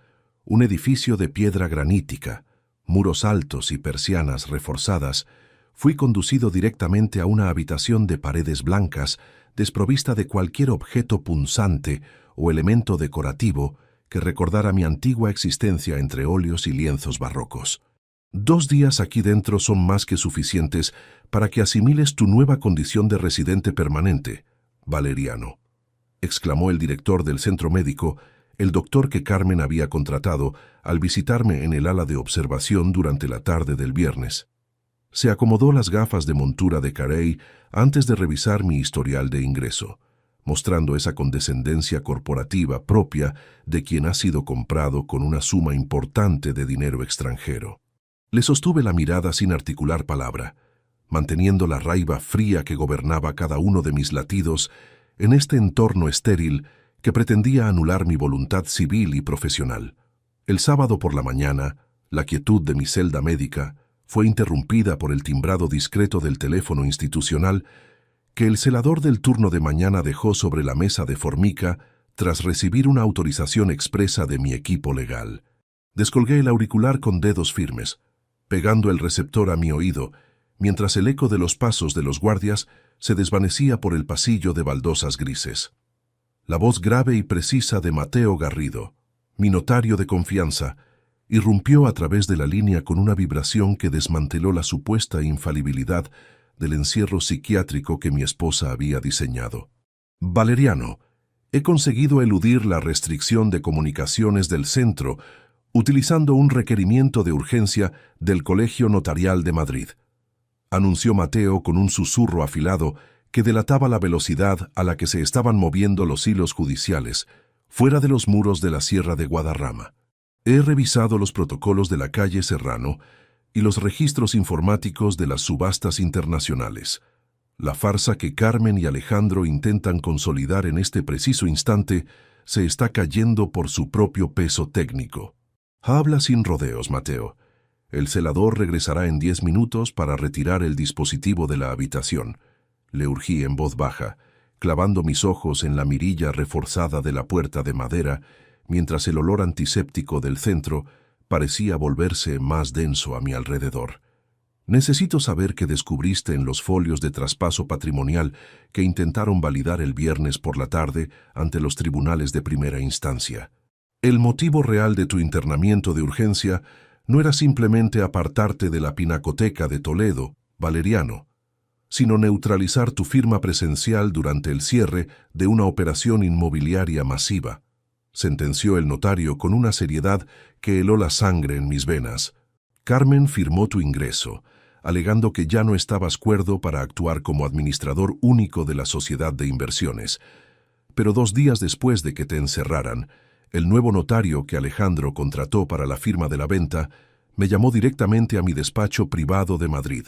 un edificio de piedra granítica, muros altos y persianas reforzadas, fui conducido directamente a una habitación de paredes blancas, desprovista de cualquier objeto punzante o elemento decorativo que recordara mi antigua existencia entre óleos y lienzos barrocos. 2 días aquí dentro son más que suficientes para que asimiles tu nueva condición de residente permanente, Valeriano, exclamó el director del centro médico, el doctor que Carmen había contratado al visitarme en el ala de observación durante la tarde del viernes. Se acomodó las gafas de montura de Carey antes de revisar mi historial de ingreso, mostrando esa condescendencia corporativa propia de quien ha sido comprado con una suma importante de dinero extranjero. Le sostuve la mirada sin articular palabra, manteniendo la raiva fría que gobernaba cada uno de mis latidos en este entorno estéril que pretendía anular mi voluntad civil y profesional. El sábado por la mañana, la quietud de mi celda médica fue interrumpida por el timbrado discreto del teléfono institucional que el celador del turno de mañana dejó sobre la mesa de formica tras recibir una autorización expresa de mi equipo legal. Descolgué el auricular con dedos firmes, pegando el receptor a mi oído, mientras el eco de los pasos de los guardias se desvanecía por el pasillo de baldosas grises. La voz grave y precisa de Mateo Garrido, mi notario de confianza, irrumpió a través de la línea con una vibración que desmanteló la supuesta infalibilidad del encierro psiquiátrico que mi esposa había diseñado. Valeriano, he conseguido eludir la restricción de comunicaciones del centro utilizando un requerimiento de urgencia del Colegio Notarial de Madrid, anunció Mateo con un susurro afilado que delataba la velocidad a la que se estaban moviendo los hilos judiciales fuera de los muros de la Sierra de Guadarrama. He revisado los protocolos de la calle Serrano y los registros informáticos de las subastas internacionales. La farsa que Carmen y Alejandro intentan consolidar en este preciso instante se está cayendo por su propio peso técnico. Habla sin rodeos, Mateo. El celador regresará en 10 minutos para retirar el dispositivo de la habitación. Le urgí en voz baja, clavando mis ojos en la mirilla reforzada de la puerta de madera, mientras el olor antiséptico del centro parecía volverse más denso a mi alrededor. Necesito saber qué descubriste en los folios de traspaso patrimonial que intentaron validar el viernes por la tarde ante los tribunales de primera instancia. El motivo real de tu internamiento de urgencia no era simplemente apartarte de la Pinacoteca de Toledo, Valeriano, sino neutralizar tu firma presencial durante el cierre de una operación inmobiliaria masiva, sentenció el notario con una seriedad que heló la sangre en mis venas. Carmen firmó tu ingreso, alegando que ya no estabas cuerdo para actuar como administrador único de la sociedad de inversiones. Pero 2 días después de que te encerraran, el nuevo notario que Alejandro contrató para la firma de la venta me llamó directamente a mi despacho privado de Madrid.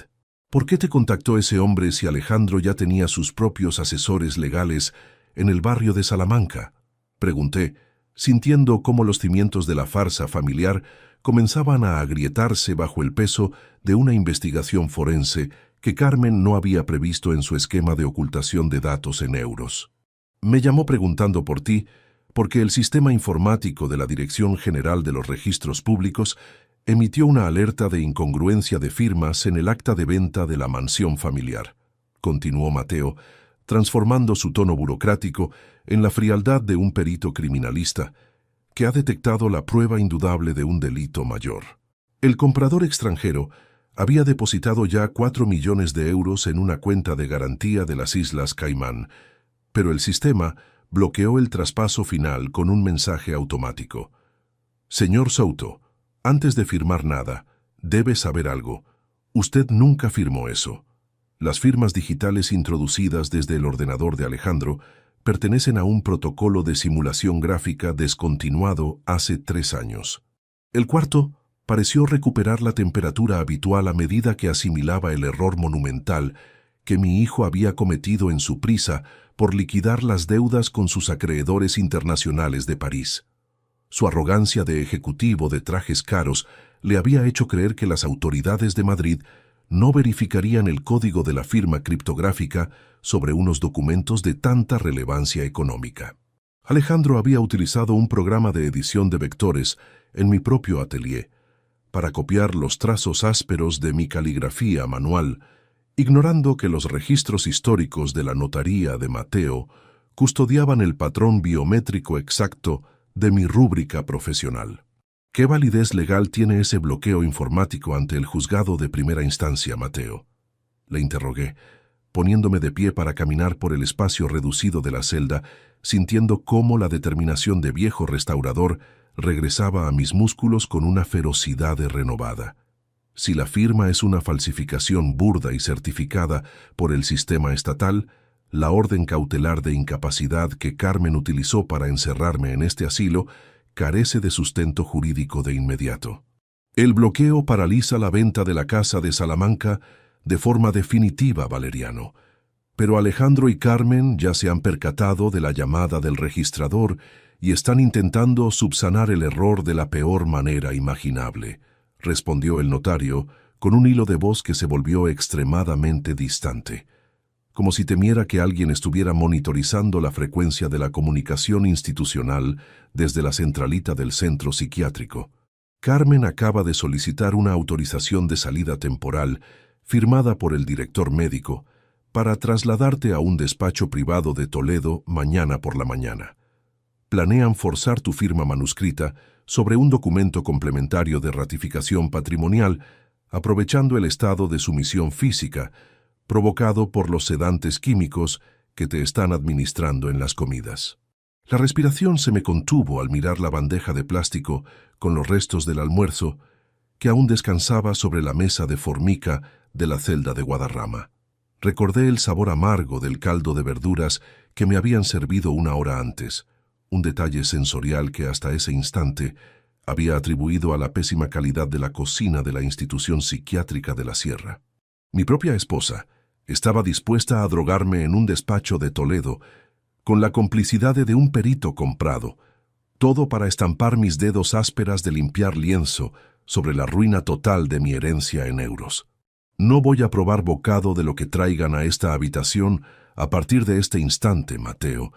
¿Por qué te contactó ese hombre si Alejandro ya tenía sus propios asesores legales en el barrio de Salamanca? Pregunté, sintiendo cómo los cimientos de la farsa familiar comenzaban a agrietarse bajo el peso de una investigación forense que Carmen no había previsto en su esquema de ocultación de datos en euros. Me llamó preguntando por ti, porque el sistema informático de la Dirección General de los Registros Públicos emitió una alerta de incongruencia de firmas en el acta de venta de la mansión familiar, continuó Mateo, transformando su tono burocrático en la frialdad de un perito criminalista que ha detectado la prueba indudable de un delito mayor. El comprador extranjero había depositado ya 4 millones de euros en una cuenta de garantía de las Islas Caimán, pero el sistema bloqueó el traspaso final con un mensaje automático. Señor Souto, antes de firmar nada, debe saber algo. Usted nunca firmó eso. Las firmas digitales introducidas desde el ordenador de Alejandro pertenecen a un protocolo de simulación gráfica descontinuado hace 3 años. El cuarto pareció recuperar la temperatura habitual a medida que asimilaba el error monumental que mi hijo había cometido en su prisa por liquidar las deudas con sus acreedores internacionales de París. Su arrogancia de ejecutivo de trajes caros le había hecho creer que las autoridades de Madrid no verificarían el código de la firma criptográfica sobre unos documentos de tanta relevancia económica. Alejandro había utilizado un programa de edición de vectores en mi propio atelier para copiar los trazos ásperos de mi caligrafía manual, ignorando que los registros históricos de la notaría de Mateo custodiaban el patrón biométrico exacto de mi rúbrica profesional. ¿Qué validez legal tiene ese bloqueo informático ante el juzgado de primera instancia, Mateo? Le interrogué, poniéndome de pie para caminar por el espacio reducido de la celda, sintiendo cómo la determinación de viejo restaurador regresaba a mis músculos con una ferocidad renovada. Si la firma es una falsificación burda y certificada por el sistema estatal, la orden cautelar de incapacidad que Carmen utilizó para encerrarme en este asilo carece de sustento jurídico de inmediato. El bloqueo paraliza la venta de la casa de Salamanca de forma definitiva, Valeriano. Pero Alejandro y Carmen ya se han percatado de la llamada del registrador y están intentando subsanar el error de la peor manera imaginable, respondió el notario con un hilo de voz que se volvió extremadamente distante, como si temiera que alguien estuviera monitorizando la frecuencia de la comunicación institucional desde la centralita del centro psiquiátrico. Carmen acaba de solicitar una autorización de salida temporal firmada por el director médico para trasladarte a un despacho privado de Toledo mañana por la mañana. Planean forzar tu firma manuscrita sobre un documento complementario de ratificación patrimonial, aprovechando el estado de sumisión física provocado por los sedantes químicos que te están administrando en las comidas. La respiración se me contuvo al mirar la bandeja de plástico con los restos del almuerzo que aún descansaba sobre la mesa de formica de la celda de Guadarrama. Recordé el sabor amargo del caldo de verduras que me habían servido 1 hora antes, un detalle sensorial que hasta ese instante había atribuido a la pésima calidad de la cocina de la institución psiquiátrica de la Sierra. Mi propia esposa estaba dispuesta a drogarme en un despacho de Toledo con la complicidad de un perito comprado, todo para estampar mis dedos ásperas de limpiar lienzo sobre la ruina total de mi herencia en euros. No voy a probar bocado de lo que traigan a esta habitación a partir de este instante, Mateo,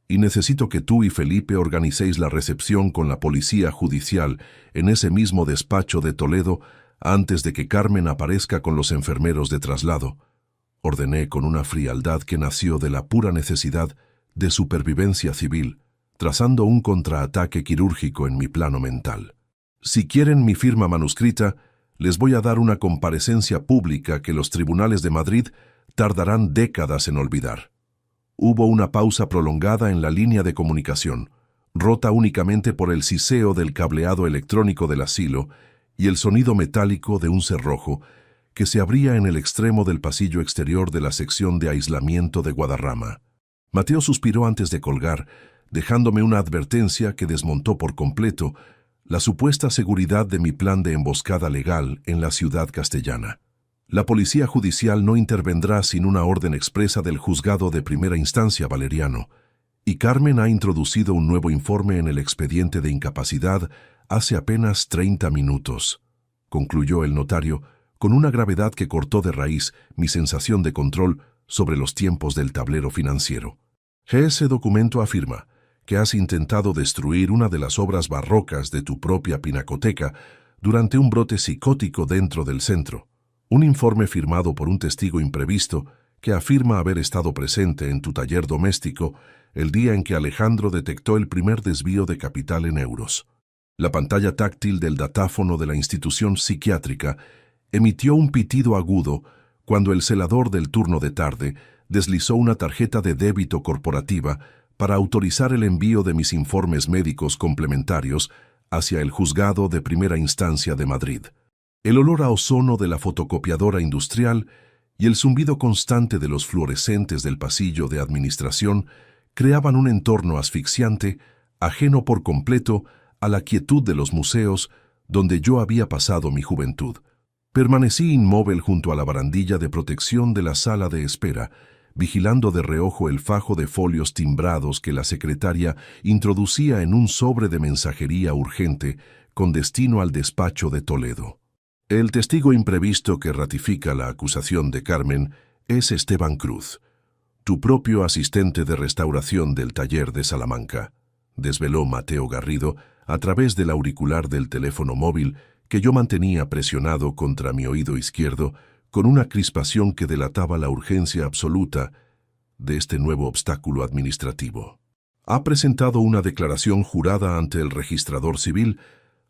y necesito que tú y Felipe organicéis la recepción con la policía judicial en ese mismo despacho de Toledo antes de que Carmen aparezca con los enfermeros de traslado, ordené con una frialdad que nació de la pura necesidad de supervivencia civil, trazando un contraataque quirúrgico en mi plano mental. Si quieren mi firma manuscrita, les voy a dar una comparecencia pública que los tribunales de Madrid tardarán décadas en olvidar. Hubo una pausa prolongada en la línea de comunicación, rota únicamente por el siseo del cableado electrónico del asilo y el sonido metálico de un cerrojo que se abría en el extremo del pasillo exterior de la sección de aislamiento de Guadarrama. Mateo suspiró antes de colgar, dejándome una advertencia que desmontó por completo la supuesta seguridad de mi plan de emboscada legal en la ciudad castellana. La policía judicial no intervendrá sin una orden expresa del juzgado de primera instancia, Valeriano, y Carmen ha introducido un nuevo informe en el expediente de incapacidad hace apenas 30 minutos, concluyó el notario con una gravedad que cortó de raíz mi sensación de control sobre los tiempos del tablero financiero. Ese documento afirma que has intentado destruir una de las obras barrocas de tu propia pinacoteca durante un brote psicótico dentro del centro. Un informe firmado por un testigo imprevisto que afirma haber estado presente en tu taller doméstico el día en que Alejandro detectó el primer desvío de capital en euros. La pantalla táctil del datáfono de la institución psiquiátrica emitió un pitido agudo cuando el celador del turno de tarde deslizó una tarjeta de débito corporativa para autorizar el envío de mis informes médicos complementarios hacia el juzgado de primera instancia de Madrid. El olor a ozono de la fotocopiadora industrial y el zumbido constante de los fluorescentes del pasillo de administración creaban un entorno asfixiante, ajeno por completo a la quietud de los museos donde yo había pasado mi juventud. Permanecí inmóvil junto a la barandilla de protección de la sala de espera, vigilando de reojo el fajo de folios timbrados que la secretaria introducía en un sobre de mensajería urgente con destino al despacho de Toledo. El testigo imprevisto que ratifica la acusación de Carmen es Esteban Cruz, tu propio asistente de restauración del taller de Salamanca, desveló Mateo Garrido a través del auricular del teléfono móvil que yo mantenía presionado contra mi oído izquierdo con una crispación que delataba la urgencia absoluta de este nuevo obstáculo administrativo. Ha presentado una declaración jurada ante el registrador civil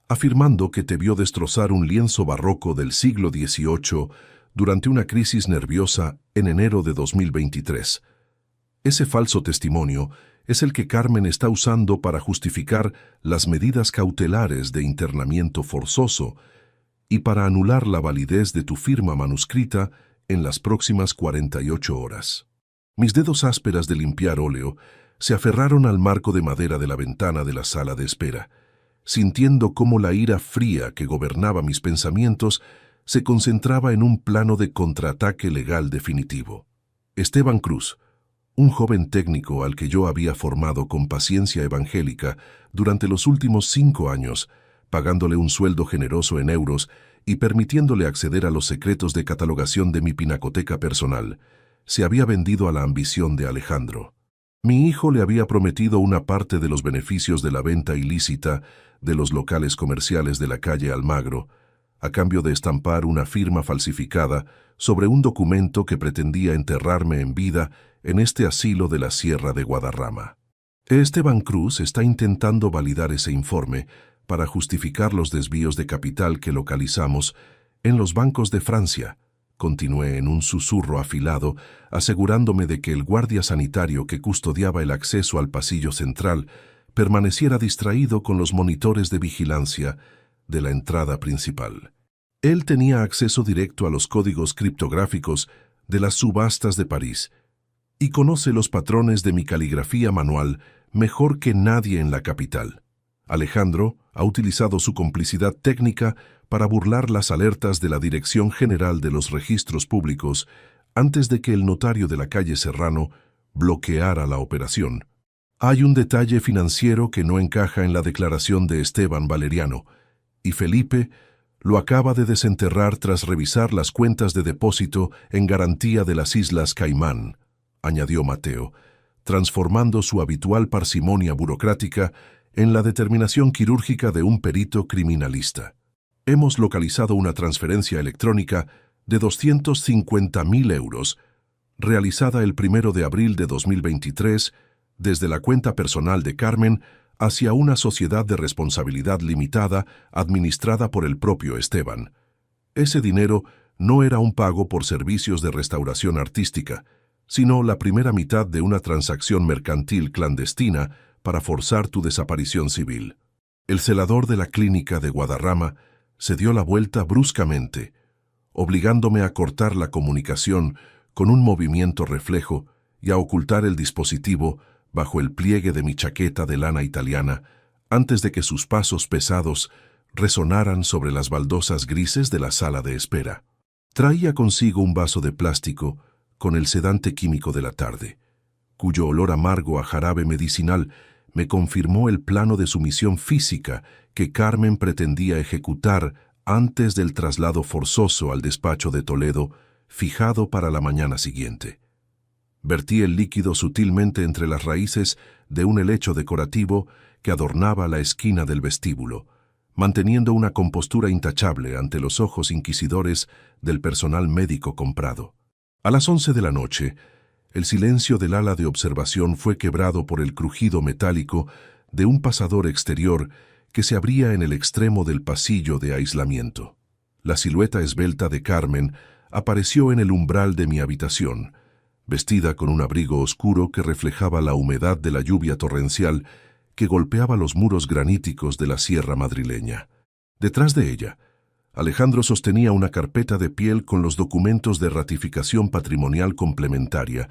afirmando que te vio destrozar un lienzo barroco del siglo XVIII durante una crisis nerviosa en enero de 2023. Ese falso testimonio es el que Carmen está usando para justificar las medidas cautelares de internamiento forzoso y para anular la validez de tu firma manuscrita en las próximas 48 horas. Mis dedos ásperas de limpiar óleo se aferraron al marco de madera de la ventana de la sala de espera, sintiendo cómo la ira fría que gobernaba mis pensamientos se concentraba en un plano de contraataque legal definitivo. Esteban Cruz, un joven técnico al que yo había formado con paciencia evangélica durante los últimos 5 años, pagándole un sueldo generoso en euros y permitiéndole acceder a los secretos de catalogación de mi pinacoteca personal, se había vendido a la ambición de Alejandro. Mi hijo le había prometido una parte de los beneficios de la venta ilícita de los locales comerciales de la calle Almagro, a cambio de estampar una firma falsificada sobre un documento que pretendía enterrarme en vida en este asilo de la Sierra de Guadarrama. Esteban Cruz está intentando validar ese informe para justificar los desvíos de capital que localizamos en los bancos de Francia. Continué en un susurro afilado, asegurándome de que el guardia sanitario que custodiaba el acceso al pasillo central permaneciera distraído con los monitores de vigilancia de la entrada principal. Él tenía acceso directo a los códigos criptográficos de las subastas de París y conoce los patrones de mi caligrafía manual mejor que nadie en la capital. Alejandro ha utilizado su complicidad técnica para burlar las alertas de la Dirección General de los Registros Públicos antes de que el notario de la calle Serrano bloqueara la operación. Hay un detalle financiero que no encaja en la declaración de Esteban Valeriano, y Felipe lo acaba de desenterrar tras revisar las cuentas de depósito en garantía de las Islas Caimán, añadió Mateo, transformando su habitual parsimonia burocrática en la determinación quirúrgica de un perito criminalista. Hemos localizado una transferencia electrónica de 250.000 euros, realizada el 1 de abril de 2023, desde la cuenta personal de Carmen hacia una sociedad de responsabilidad limitada administrada por el propio Esteban. Ese dinero no era un pago por servicios de restauración artística, sino la primera mitad de una transacción mercantil clandestina para forzar tu desaparición civil. El celador de la clínica de Guadarrama se dio la vuelta bruscamente, obligándome a cortar la comunicación con un movimiento reflejo y a ocultar el dispositivo bajo el pliegue de mi chaqueta de lana italiana antes de que sus pasos pesados resonaran sobre las baldosas grises de la sala de espera. Traía consigo un vaso de plástico con el sedante químico de la tarde, cuyo olor amargo a jarabe medicinal me confirmó el plano de sumisión física que Carmen pretendía ejecutar antes del traslado forzoso al despacho de Toledo, fijado para la mañana siguiente. Vertí el líquido sutilmente entre las raíces de un helecho decorativo que adornaba la esquina del vestíbulo, manteniendo una compostura intachable ante los ojos inquisidores del personal médico comprado. A las 11 de la noche, el silencio del ala de observación fue quebrado por el crujido metálico de un pasador exterior que se abría en el extremo del pasillo de aislamiento. La silueta esbelta de Carmen apareció en el umbral de mi habitación, vestida con un abrigo oscuro que reflejaba la humedad de la lluvia torrencial que golpeaba los muros graníticos de la sierra madrileña. Detrás de ella, Alejandro sostenía una carpeta de piel con los documentos de ratificación patrimonial complementaria,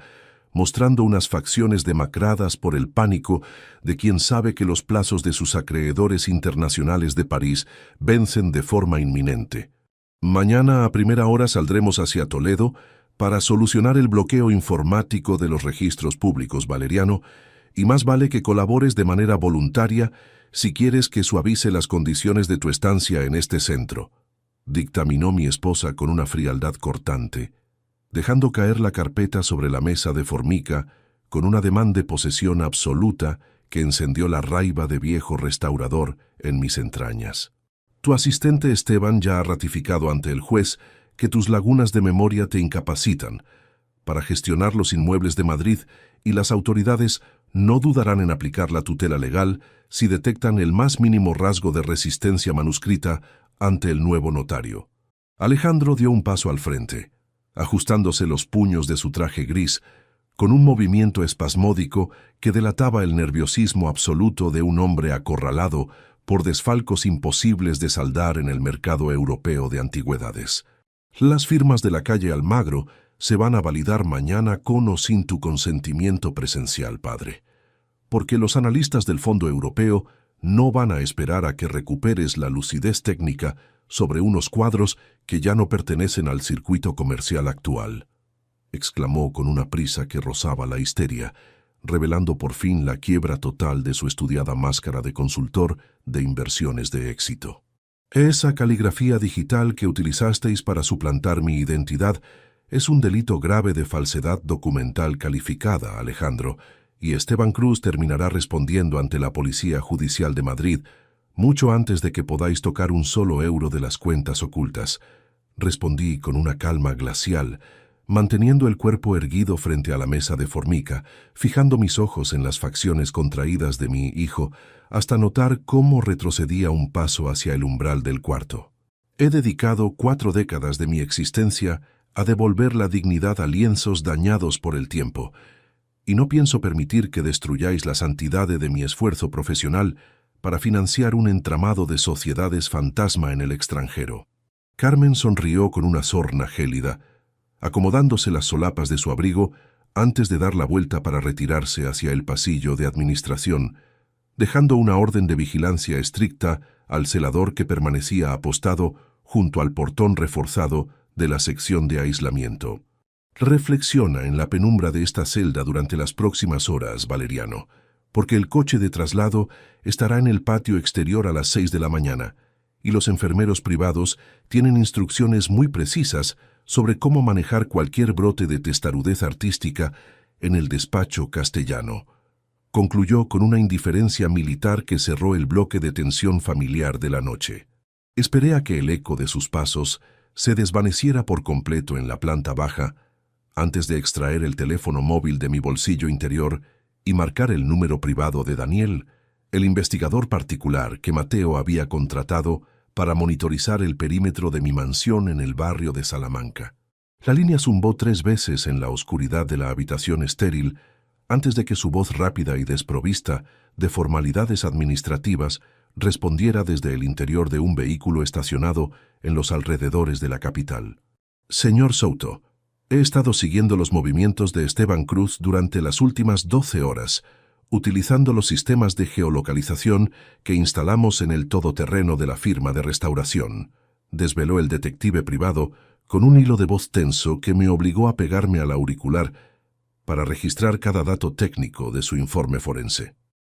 mostrando unas facciones demacradas por el pánico de quien sabe que los plazos de sus acreedores internacionales de París vencen de forma inminente. Mañana a primera hora saldremos hacia Toledo para solucionar el bloqueo informático de los registros públicos, Valeriano, y más vale que colabores de manera voluntaria si quieres que suavice las condiciones de tu estancia en este centro, dictaminó mi esposa con una frialdad cortante, dejando caer la carpeta sobre la mesa de formica con un ademán de posesión absoluta que encendió la raiva de viejo restaurador en mis entrañas. Tu asistente Esteban ya ha ratificado ante el juez que tus lagunas de memoria te incapacitan para gestionar los inmuebles de Madrid y las autoridades no dudarán en aplicar la tutela legal si detectan el más mínimo rasgo de resistencia manuscrita ante el nuevo notario. Alejandro dio un paso al frente, ajustándose los puños de su traje gris, con un movimiento espasmódico que delataba el nerviosismo absoluto de un hombre acorralado por desfalcos imposibles de saldar en el mercado europeo de antigüedades. Las firmas de la calle Almagro se van a validar mañana con o sin tu consentimiento presencial, padre, porque los analistas del Fondo Europeo no van a esperar a que recuperes la lucidez técnica sobre unos cuadros que ya no pertenecen al circuito comercial actual, exclamó con una prisa que rozaba la histeria, revelando por fin la quiebra total de su estudiada máscara de consultor de inversiones de éxito. Esa caligrafía digital que utilizasteis para suplantar mi identidad es un delito grave de falsedad documental calificada, Alejandro, y Esteban Cruz terminará respondiendo ante la Policía Judicial de Madrid mucho antes de que podáis tocar un solo euro de las cuentas ocultas, respondí con una calma glacial, manteniendo el cuerpo erguido frente a la mesa de formica, fijando mis ojos en las facciones contraídas de mi hijo, hasta notar cómo retrocedía un paso hacia el umbral del cuarto. He dedicado 4 décadas de mi existencia a devolver la dignidad a lienzos dañados por el tiempo, y no pienso permitir que destruyáis la santidad de mi esfuerzo profesional para financiar un entramado de sociedades fantasma en el extranjero. Carmen sonrió con una sorna gélida, acomodándose las solapas de su abrigo antes de dar la vuelta para retirarse hacia el pasillo de administración, dejando una orden de vigilancia estricta al celador que permanecía apostado junto al portón reforzado de la sección de aislamiento. Reflexiona en la penumbra de esta celda durante las próximas horas, Valeriano, porque el coche de traslado estará en el patio exterior a las 6 de la mañana, y los enfermeros privados tienen instrucciones muy precisas sobre cómo manejar cualquier brote de testarudez artística en el despacho castellano. Concluyó con una indiferencia militar que cerró el bloque de tensión familiar de la noche. Esperé a que el eco de sus pasos se desvaneciera por completo en la planta baja, antes de extraer el teléfono móvil de mi bolsillo interior y marcar el número privado de Daniel, el investigador particular que Mateo había contratado para monitorizar el perímetro de mi mansión en el barrio de Salamanca. La línea zumbó 3 veces en la oscuridad de la habitación estéril antes de que su voz rápida y desprovista de formalidades administrativas respondiera desde el interior de un vehículo estacionado en los alrededores de la capital. Señor Souto, he estado siguiendo los movimientos de Esteban Cruz durante las últimas 12 horas, utilizando los sistemas de geolocalización que instalamos en el todoterreno de la firma de restauración, desveló el detective privado con un hilo de voz tenso que me obligó a pegarme al auricular para registrar cada dato técnico de su informe forense.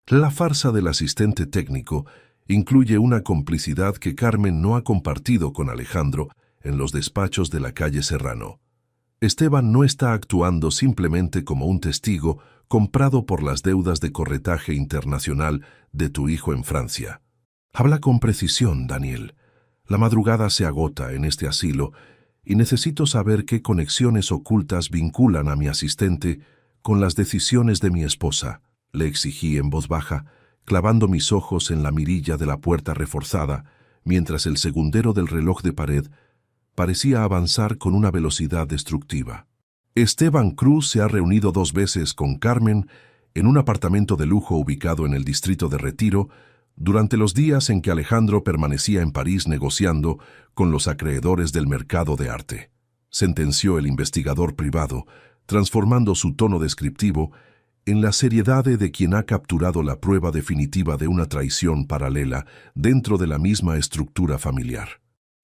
La farsa del asistente técnico incluye una complicidad que Carmen no ha compartido con Alejandro en los despachos de la calle Serrano. Esteban no está actuando simplemente como un testigo comprado por las deudas de corretaje internacional de tu hijo en Francia. Habla con precisión, Daniel. La madrugada se agota en este asilo y necesito saber qué conexiones ocultas vinculan a mi asistente con las decisiones de mi esposa, le exigí en voz baja, clavando mis ojos en la mirilla de la puerta reforzada, mientras el segundero del reloj de pared parecía avanzar con una velocidad destructiva. Esteban Cruz se ha reunido 2 veces con Carmen en un apartamento de lujo ubicado en el distrito de Retiro durante los días en que Alejandro permanecía en París negociando con los acreedores del mercado de arte, sentenció el investigador privado, transformando su tono descriptivo en la seriedad de quien ha capturado la prueba definitiva de una traición paralela dentro de la misma estructura familiar.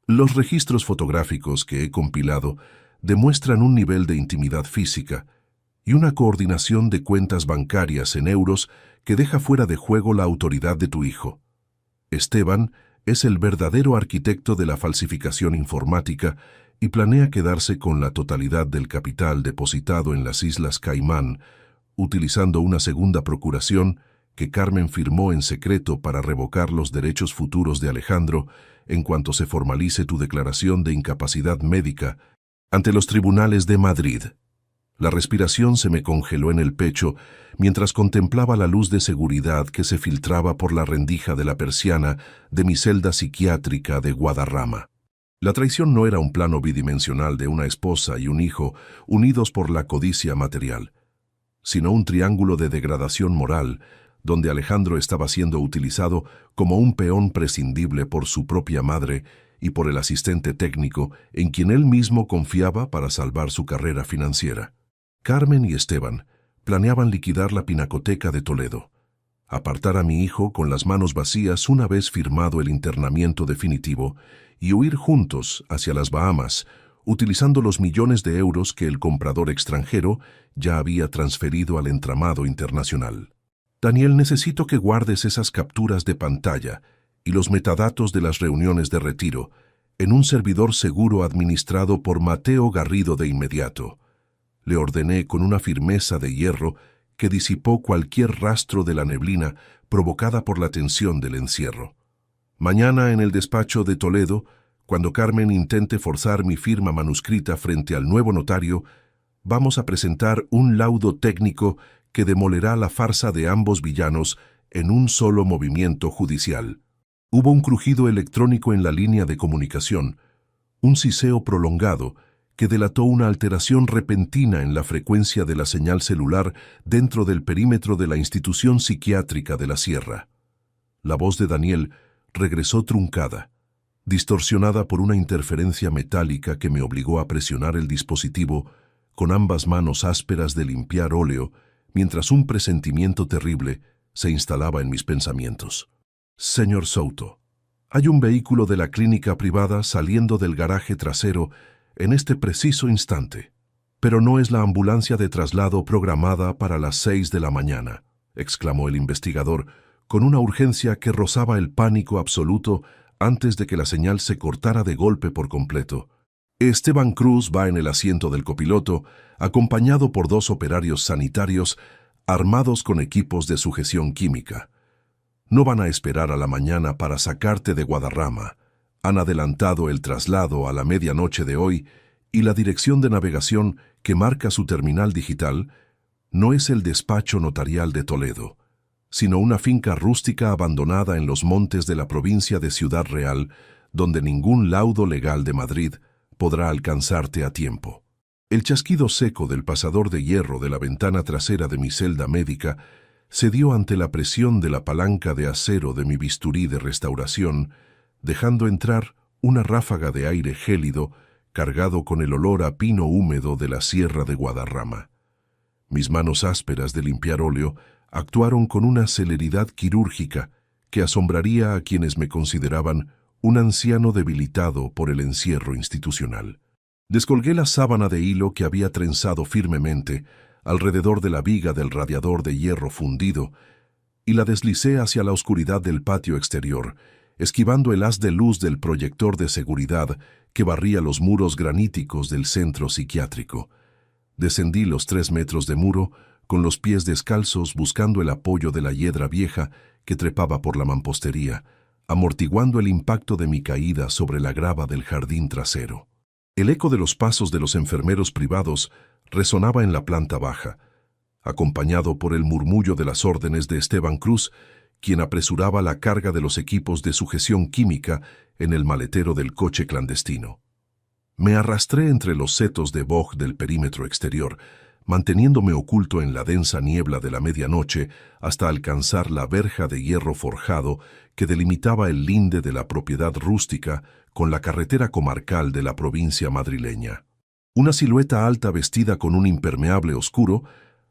Los registros fotográficos que he compilado demuestran un nivel de intimidad física y una coordinación de cuentas bancarias en euros que deja fuera de juego la autoridad de tu hijo. Esteban es el verdadero arquitecto de la falsificación informática y planea quedarse con la totalidad del capital depositado en las Islas Caimán, utilizando una segunda procuración que Carmen firmó en secreto para revocar los derechos futuros de Alejandro en cuanto se formalice tu declaración de incapacidad médica ante los tribunales de Madrid. La respiración se me congeló en el pecho mientras contemplaba la luz de seguridad que se filtraba por la rendija de la persiana de mi celda psiquiátrica de Guadarrama. La traición no era un plano bidimensional de una esposa y un hijo unidos por la codicia material, sino un triángulo de degradación moral donde Alejandro estaba siendo utilizado como un peón prescindible por su propia madre y por el asistente técnico en quien él mismo confiaba para salvar su carrera financiera. Carmen y Esteban planeaban liquidar la pinacoteca de Toledo, apartar a mi hijo con las manos vacías una vez firmado el internamiento definitivo y huir juntos hacia las Bahamas, utilizando los millones de euros que el comprador extranjero ya había transferido al entramado internacional. Daniel, necesito que guardes esas capturas de pantalla y los metadatos de las reuniones de retiro en un servidor seguro administrado por Mateo Garrido de inmediato. Le ordené con una firmeza de hierro que disipó cualquier rastro de la neblina provocada por la tensión del encierro. Mañana en el despacho de Toledo, cuando Carmen intente forzar mi firma manuscrita frente al nuevo notario, vamos a presentar un laudo técnico que demolerá la farsa de ambos villanos en un solo movimiento judicial. Hubo un crujido electrónico en la línea de comunicación, un siseo prolongado que delató una alteración repentina en la frecuencia de la señal celular dentro del perímetro de la institución psiquiátrica de la Sierra. La voz de Daniel regresó truncada, distorsionada por una interferencia metálica que me obligó a presionar el dispositivo con ambas manos ásperas de limpiar óleo, mientras un presentimiento terrible se instalaba en mis pensamientos. Señor Souto, hay un vehículo de la clínica privada saliendo del garaje trasero en este preciso instante, pero no es la ambulancia de traslado programada para las 6 de la mañana, exclamó el investigador con una urgencia que rozaba el pánico absoluto antes de que la señal se cortara de golpe por completo. Esteban Cruz va en el asiento del copiloto, acompañado por 2 operarios sanitarios armados con equipos de sujeción química. No van a esperar a la mañana para sacarte de Guadarrama. Han adelantado el traslado a la medianoche de hoy y la dirección de navegación que marca su terminal digital no es el despacho notarial de Toledo, sino una finca rústica abandonada en los montes de la provincia de Ciudad Real, donde ningún laudo legal de Madrid podrá alcanzarte a tiempo. El chasquido seco del pasador de hierro de la ventana trasera de mi celda médica cedió ante la presión de la palanca de acero de mi bisturí de restauración, dejando entrar una ráfaga de aire gélido cargado con el olor a pino húmedo de la Sierra de Guadarrama. Mis manos ásperas de limpiar óleo actuaron con una celeridad quirúrgica que asombraría a quienes me consideraban un anciano debilitado por el encierro institucional. Descolgué la sábana de hilo que había trenzado firmemente alrededor de la viga del radiador de hierro fundido y la deslicé hacia la oscuridad del patio exterior, esquivando el haz de luz del proyector de seguridad que barría los muros graníticos del centro psiquiátrico. Descendí los 3 metros de muro con los pies descalzos buscando el apoyo de la hiedra vieja que trepaba por la mampostería, amortiguando el impacto de mi caída sobre la grava del jardín trasero. El eco de los pasos de los enfermeros privados resonaba en la planta baja, acompañado por el murmullo de las órdenes de Esteban Cruz, quien apresuraba la carga de los equipos de sujeción química en el maletero del coche clandestino. Me arrastré entre los setos de boj del perímetro exterior, manteniéndome oculto en la densa niebla de la medianoche hasta alcanzar la verja de hierro forjado que delimitaba el linde de la propiedad rústica con la carretera comarcal de la provincia madrileña. Una silueta alta vestida con un impermeable oscuro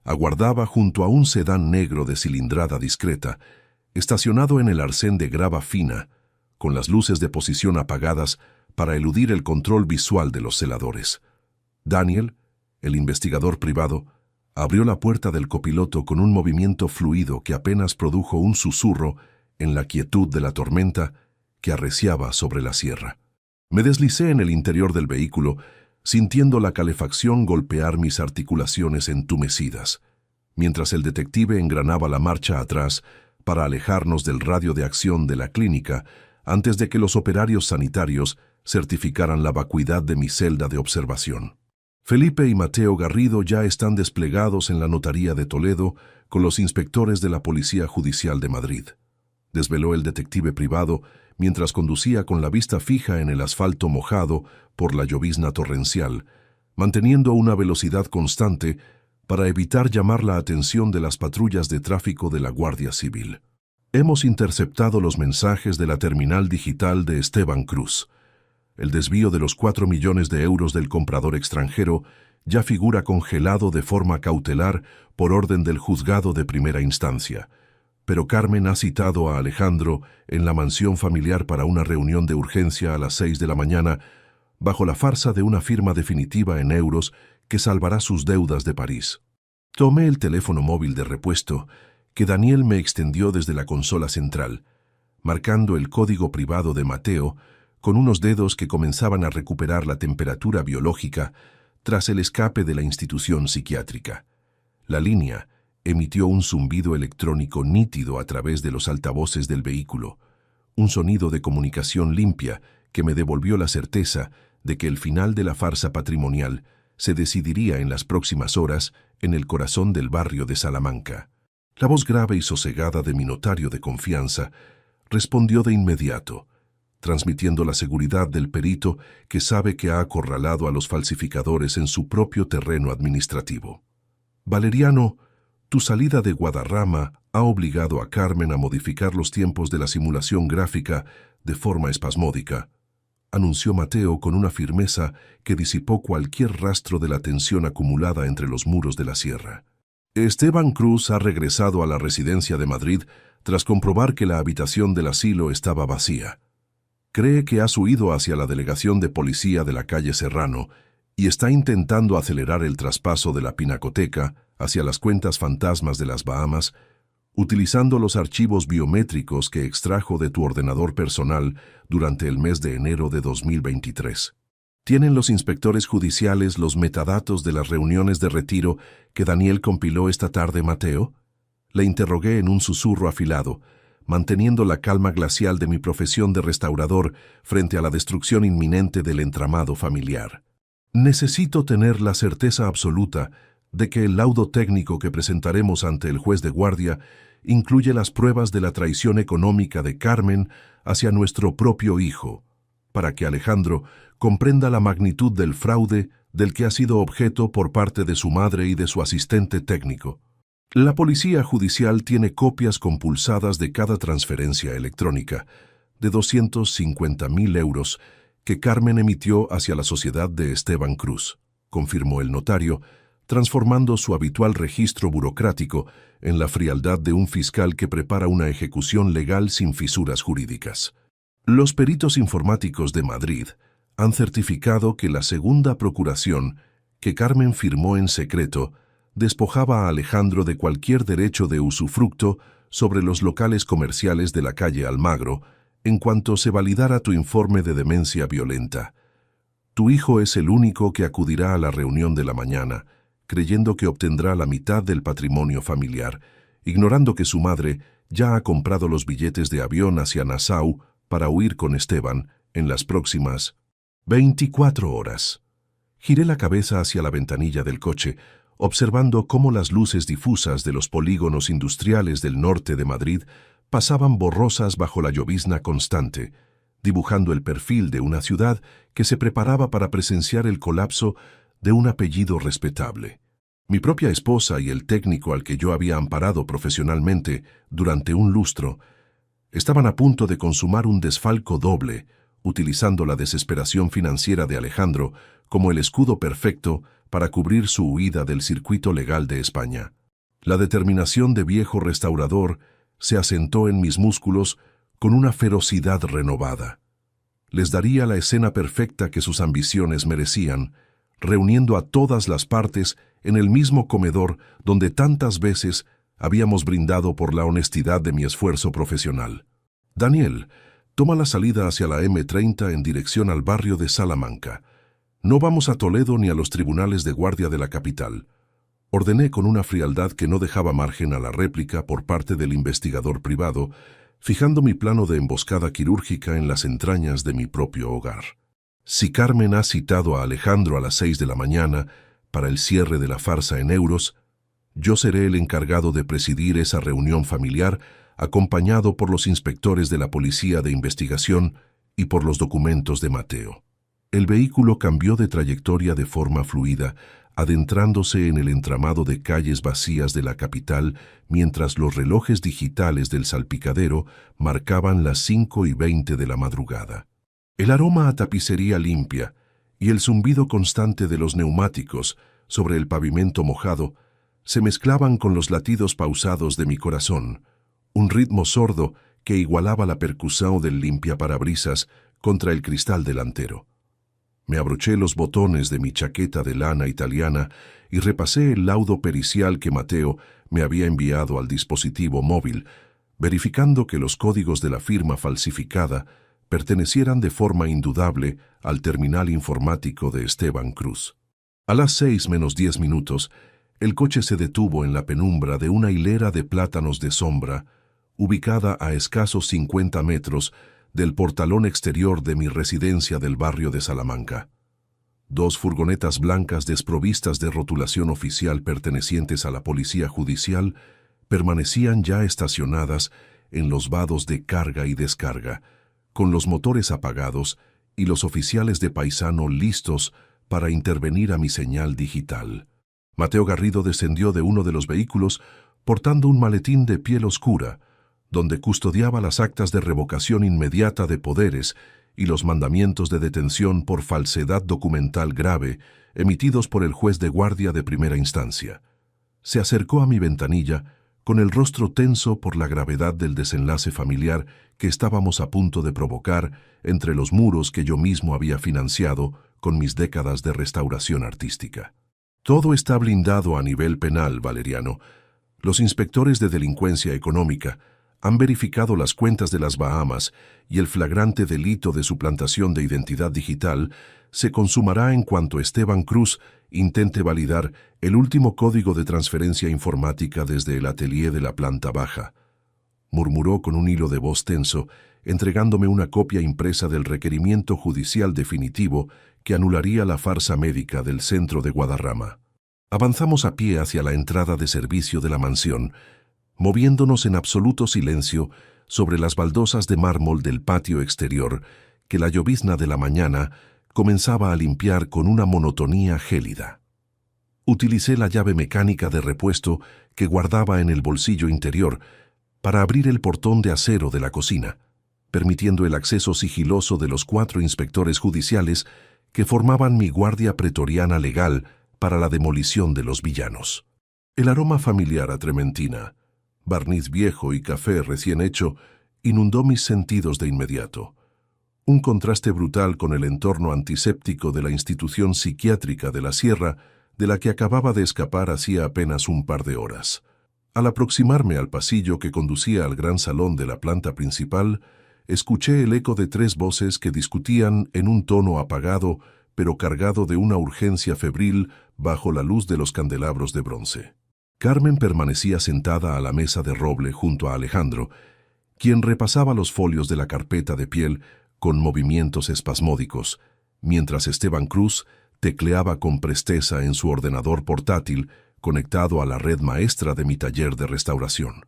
aguardaba junto a un sedán negro de cilindrada discreta, estacionado en el arcén de grava fina, con las luces de posición apagadas para eludir el control visual de los celadores. Daniel, el investigador privado, abrió la puerta del copiloto con un movimiento fluido que apenas produjo un susurro en la quietud de la tormenta que arreciaba sobre la sierra. Me deslicé en el interior del vehículo, sintiendo la calefacción golpear mis articulaciones entumecidas, mientras el detective engranaba la marcha atrás para alejarnos del radio de acción de la clínica antes de que los operarios sanitarios certificaran la vacuidad de mi celda de observación. Felipe y Mateo Garrido ya están desplegados en la notaría de Toledo con los inspectores de la Policía Judicial de Madrid, desveló el detective privado mientras conducía con la vista fija en el asfalto mojado por la llovizna torrencial, manteniendo una velocidad constante para evitar llamar la atención de las patrullas de tráfico de la Guardia Civil. Hemos interceptado los mensajes de la terminal digital de Esteban Cruz. El desvío de los 4 millones de euros del comprador extranjero ya figura congelado de forma cautelar por orden del juzgado de primera instancia. Pero Carmen ha citado a Alejandro en la mansión familiar para una reunión de urgencia a las 6 de la mañana, bajo la farsa de una firma definitiva en euros que salvará sus deudas de París. Tomé el teléfono móvil de repuesto que Daniel me extendió desde la consola central, marcando el código privado de Mateo con unos dedos que comenzaban a recuperar la temperatura biológica tras el escape de la institución psiquiátrica. La línea emitió un zumbido electrónico nítido a través de los altavoces del vehículo, un sonido de comunicación limpia que me devolvió la certeza de que el final de la farsa patrimonial se decidiría en las próximas horas en el corazón del barrio de Salamanca. La voz grave y sosegada de mi notario de confianza respondió de inmediato, transmitiendo la seguridad del perito que sabe que ha acorralado a los falsificadores en su propio terreno administrativo. Valeriano, tu salida de Guadarrama ha obligado a Carmen a modificar los tiempos de la simulación gráfica de forma espasmódica, anunció Mateo con una firmeza que disipó cualquier rastro de la tensión acumulada entre los muros de la sierra. Esteban Cruz ha regresado a la residencia de Madrid tras comprobar que la habitación del asilo estaba vacía. Cree que has huido hacia la delegación de policía de la calle Serrano y está intentando acelerar el traspaso de la pinacoteca hacia las cuentas fantasmas de las Bahamas, utilizando los archivos biométricos que extrajo de tu ordenador personal durante el mes de enero de 2023. ¿Tienen los inspectores judiciales los metadatos de las reuniones de retiro que Daniel compiló esta tarde, Mateo? Le interrogué en un susurro afilado, manteniendo la calma glacial de mi profesión de restaurador frente a la destrucción inminente del entramado familiar. Necesito tener la certeza absoluta de que el laudo técnico que presentaremos ante el juez de guardia incluye las pruebas de la traición económica de Carmen hacia nuestro propio hijo, para que Alejandro comprenda la magnitud del fraude del que ha sido objeto por parte de su madre y de su asistente técnico. La Policía Judicial tiene copias compulsadas de cada transferencia electrónica, de 250.000 euros, que Carmen emitió hacia la sociedad de Esteban Cruz, confirmó el notario, transformando su habitual registro burocrático en la frialdad de un fiscal que prepara una ejecución legal sin fisuras jurídicas. Los peritos informáticos de Madrid han certificado que la segunda procuración, que Carmen firmó en secreto, despojaba a Alejandro de cualquier derecho de usufructo sobre los locales comerciales de la calle Almagro, en cuanto se validara tu informe de demencia violenta. Tu hijo es el único que acudirá a la reunión de la mañana, creyendo que obtendrá la mitad del patrimonio familiar, ignorando que su madre ya ha comprado los billetes de avión hacia Nassau para huir con Esteban en las próximas 24 horas. Giré la cabeza hacia la ventanilla del coche, observando cómo las luces difusas de los polígonos industriales del norte de Madrid pasaban borrosas bajo la llovizna constante, dibujando el perfil de una ciudad que se preparaba para presenciar el colapso de un apellido respetable. Mi propia esposa y el técnico al que yo había amparado profesionalmente durante un lustro estaban a punto de consumar un desfalco doble, utilizando la desesperación financiera de Alejandro como el escudo perfecto para cubrir su huida del circuito legal de España. La determinación de viejo restaurador se asentó en mis músculos con una ferocidad renovada. Les daría la escena perfecta que sus ambiciones merecían, reuniendo a todas las partes en el mismo comedor donde tantas veces habíamos brindado por la honestidad de mi esfuerzo profesional. Daniel, toma la salida hacia la M30 en dirección al barrio de Salamanca. No vamos a Toledo ni a los tribunales de guardia de la capital. Ordené con una frialdad que no dejaba margen a la réplica por parte del investigador privado, fijando mi plano de emboscada quirúrgica en las entrañas de mi propio hogar. Si Carmen ha citado a Alejandro a las 6 de la mañana para el cierre de la farsa en euros, yo seré el encargado de presidir esa reunión familiar, acompañado por los inspectores de la Policía de Investigación y por los documentos de Mateo. El vehículo cambió de trayectoria de forma fluida, adentrándose en el entramado de calles vacías de la capital, mientras los relojes digitales del salpicadero marcaban las 5:20 de la madrugada. El aroma a tapicería limpia y el zumbido constante de los neumáticos sobre el pavimento mojado se mezclaban con los latidos pausados de mi corazón, un ritmo sordo que igualaba la percusión del limpiaparabrisas contra el cristal delantero. Me abroché los botones de mi chaqueta de lana italiana y repasé el laudo pericial que Mateo me había enviado al dispositivo móvil, verificando que los códigos de la firma falsificada pertenecieran de forma indudable al terminal informático de Esteban Cruz. A las 6:10, el coche se detuvo en la penumbra de una hilera de plátanos de sombra, ubicada a escasos 50 metros del portalón exterior de mi residencia del barrio de Salamanca. Dos furgonetas blancas desprovistas de rotulación oficial pertenecientes a la policía judicial permanecían ya estacionadas en los vados de carga y descarga, con los motores apagados y los oficiales de paisano listos para intervenir a mi señal digital. Mateo Garrido descendió de uno de los vehículos portando un maletín de piel oscura, donde custodiaba las actas de revocación inmediata de poderes y los mandamientos de detención por falsedad documental grave emitidos por el juez de guardia de primera instancia. Se acercó a mi ventanilla con el rostro tenso por la gravedad del desenlace familiar que estábamos a punto de provocar entre los muros que yo mismo había financiado con mis décadas de restauración artística. Todo está blindado a nivel penal, Valeriano. Los inspectores de delincuencia económica han verificado las cuentas de las Bahamas y el flagrante delito de suplantación de identidad digital se consumará en cuanto Esteban Cruz intente validar el último código de transferencia informática desde el atelier de la planta baja. Murmuró con un hilo de voz tenso, entregándome una copia impresa del requerimiento judicial definitivo que anularía la farsa médica del centro de Guadarrama. Avanzamos a pie hacia la entrada de servicio de la mansión, moviéndonos en absoluto silencio sobre las baldosas de mármol del patio exterior que la llovizna de la mañana comenzaba a limpiar con una monotonía gélida. Utilicé la llave mecánica de repuesto que guardaba en el bolsillo interior para abrir el portón de acero de la cocina, permitiendo el acceso sigiloso de los 4 inspectores judiciales que formaban mi guardia pretoriana legal para la demolición de los villanos. El aroma familiar a trementina, barniz viejo y café recién hecho inundó mis sentidos de inmediato. Un contraste brutal con el entorno antiséptico de la institución psiquiátrica de la Sierra, de la que acababa de escapar hacía apenas un par de horas. Al aproximarme al pasillo que conducía al gran salón de la planta principal, escuché el eco de 3 voces que discutían en un tono apagado, pero cargado de una urgencia febril bajo la luz de los candelabros de bronce. Carmen permanecía sentada a la mesa de roble junto a Alejandro, quien repasaba los folios de la carpeta de piel con movimientos espasmódicos, mientras Esteban Cruz tecleaba con presteza en su ordenador portátil conectado a la red maestra de mi taller de restauración.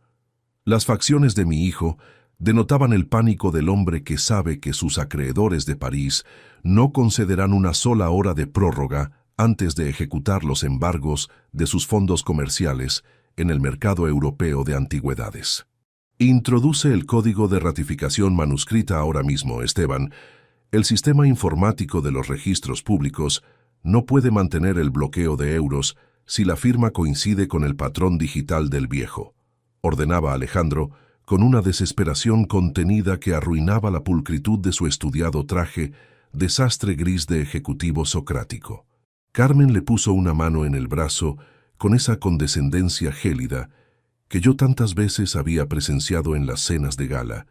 Las facciones de mi hijo denotaban el pánico del hombre que sabe que sus acreedores de París no concederán una sola hora de prórroga antes de ejecutar los embargos de sus fondos comerciales en el mercado europeo de antigüedades. Introduce el código de ratificación manuscrita ahora mismo, Esteban. El sistema informático de los registros públicos no puede mantener el bloqueo de euros si la firma coincide con el patrón digital del viejo, ordenaba Alejandro, con una desesperación contenida que arruinaba la pulcritud de su estudiado traje de sastre gris de ejecutivo socrático. Carmen le puso una mano en el brazo con esa condescendencia gélida que yo tantas veces había presenciado en las cenas de gala,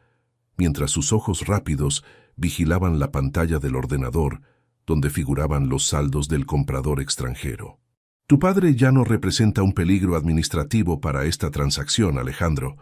mientras sus ojos rápidos vigilaban la pantalla del ordenador donde figuraban los saldos del comprador extranjero. Tu padre ya no representa un peligro administrativo para esta transacción, Alejandro.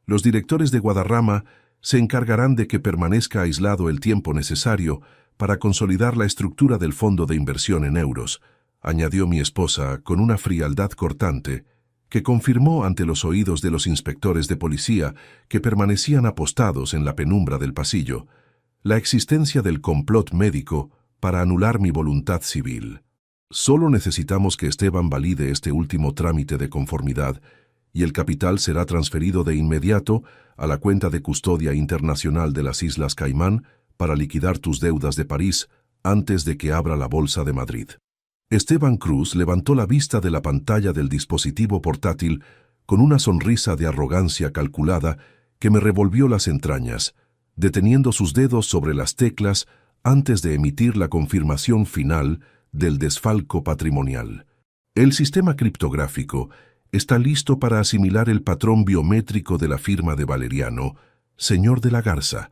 Los directores de Guadarrama se encargarán de que permanezca aislado el tiempo necesario para consolidar la estructura del fondo de inversión en euros, añadió mi esposa con una frialdad cortante que confirmó ante los oídos de los inspectores de policía que permanecían apostados en la penumbra del pasillo la existencia del complot médico para anular mi voluntad civil. Solo necesitamos que Esteban valide este último trámite de conformidad y el capital será transferido de inmediato a la cuenta de custodia internacional de las Islas Caimán para liquidar tus deudas de París antes de que abra la Bolsa de Madrid. Esteban Cruz levantó la vista de la pantalla del dispositivo portátil con una sonrisa de arrogancia calculada que me revolvió las entrañas, deteniendo sus dedos sobre las teclas antes de emitir la confirmación final del desfalco patrimonial. El sistema criptográfico está listo para asimilar el patrón biométrico de la firma de Valeriano, señor de la Garza,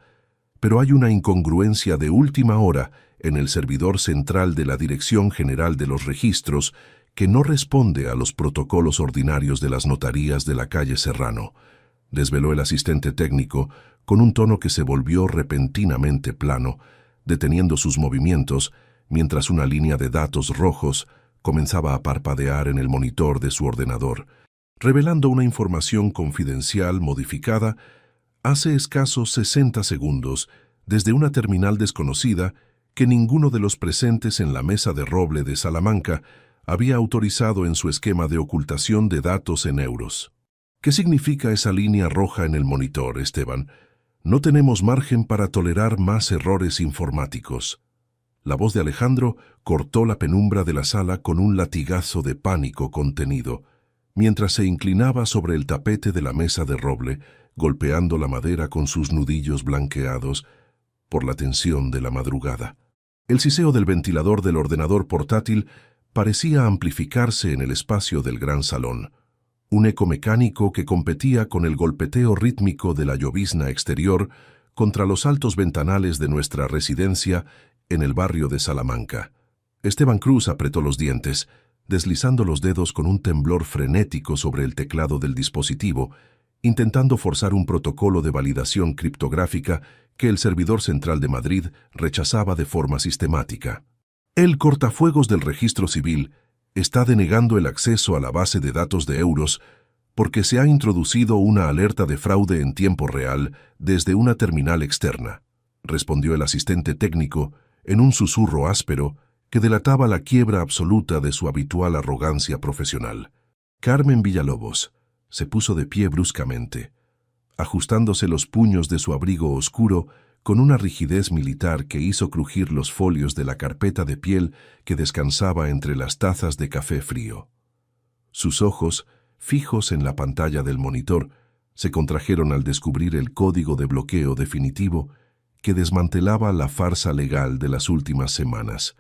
pero hay una incongruencia de última hora en el servidor central de la Dirección General de los Registros que no responde a los protocolos ordinarios de las notarías de la calle Serrano, desveló el asistente técnico con un tono que se volvió repentinamente plano, deteniendo sus movimientos mientras una línea de datos rojos comenzaba a parpadear en el monitor de su ordenador, revelando una información confidencial modificada hace escasos 60 segundos desde una terminal desconocida que ninguno de los presentes en la mesa de roble de Salamanca había autorizado en su esquema de ocultación de datos en euros. ¿Qué significa esa línea roja en el monitor, Esteban? No tenemos margen para tolerar más errores informáticos. La voz de Alejandro cortó la penumbra de la sala con un latigazo de pánico contenido, mientras se inclinaba sobre el tapete de la mesa de roble, golpeando la madera con sus nudillos blanqueados por la tensión de la madrugada. El siseo del ventilador del ordenador portátil parecía amplificarse en el espacio del gran salón, un eco mecánico que competía con el golpeteo rítmico de la llovizna exterior contra los altos ventanales de nuestra residencia en el barrio de Salamanca. Esteban Cruz apretó los dientes, deslizando los dedos con un temblor frenético sobre el teclado del dispositivo, intentando forzar un protocolo de validación criptográfica que el servidor central de Madrid rechazaba de forma sistemática. El cortafuegos del registro civil está denegando el acceso a la base de datos de euros porque se ha introducido una alerta de fraude en tiempo real desde una terminal externa, respondió el asistente técnico en un susurro áspero que delataba la quiebra absoluta de su habitual arrogancia profesional. Carmen Villalobos se puso de pie bruscamente, ajustándose los puños de su abrigo oscuro con una rigidez militar que hizo crujir los folios de la carpeta de piel que descansaba entre las tazas de café frío. Sus ojos, fijos en la pantalla del monitor, se contrajeron al descubrir el código de bloqueo definitivo que desmantelaba la farsa legal de las últimas semanas.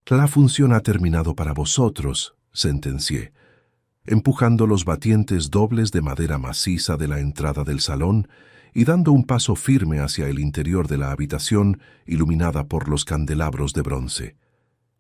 «La función ha terminado para vosotros», sentencié, empujando los batientes dobles de madera maciza de la entrada del salón y dando un paso firme hacia el interior de la habitación iluminada por los candelabros de bronce.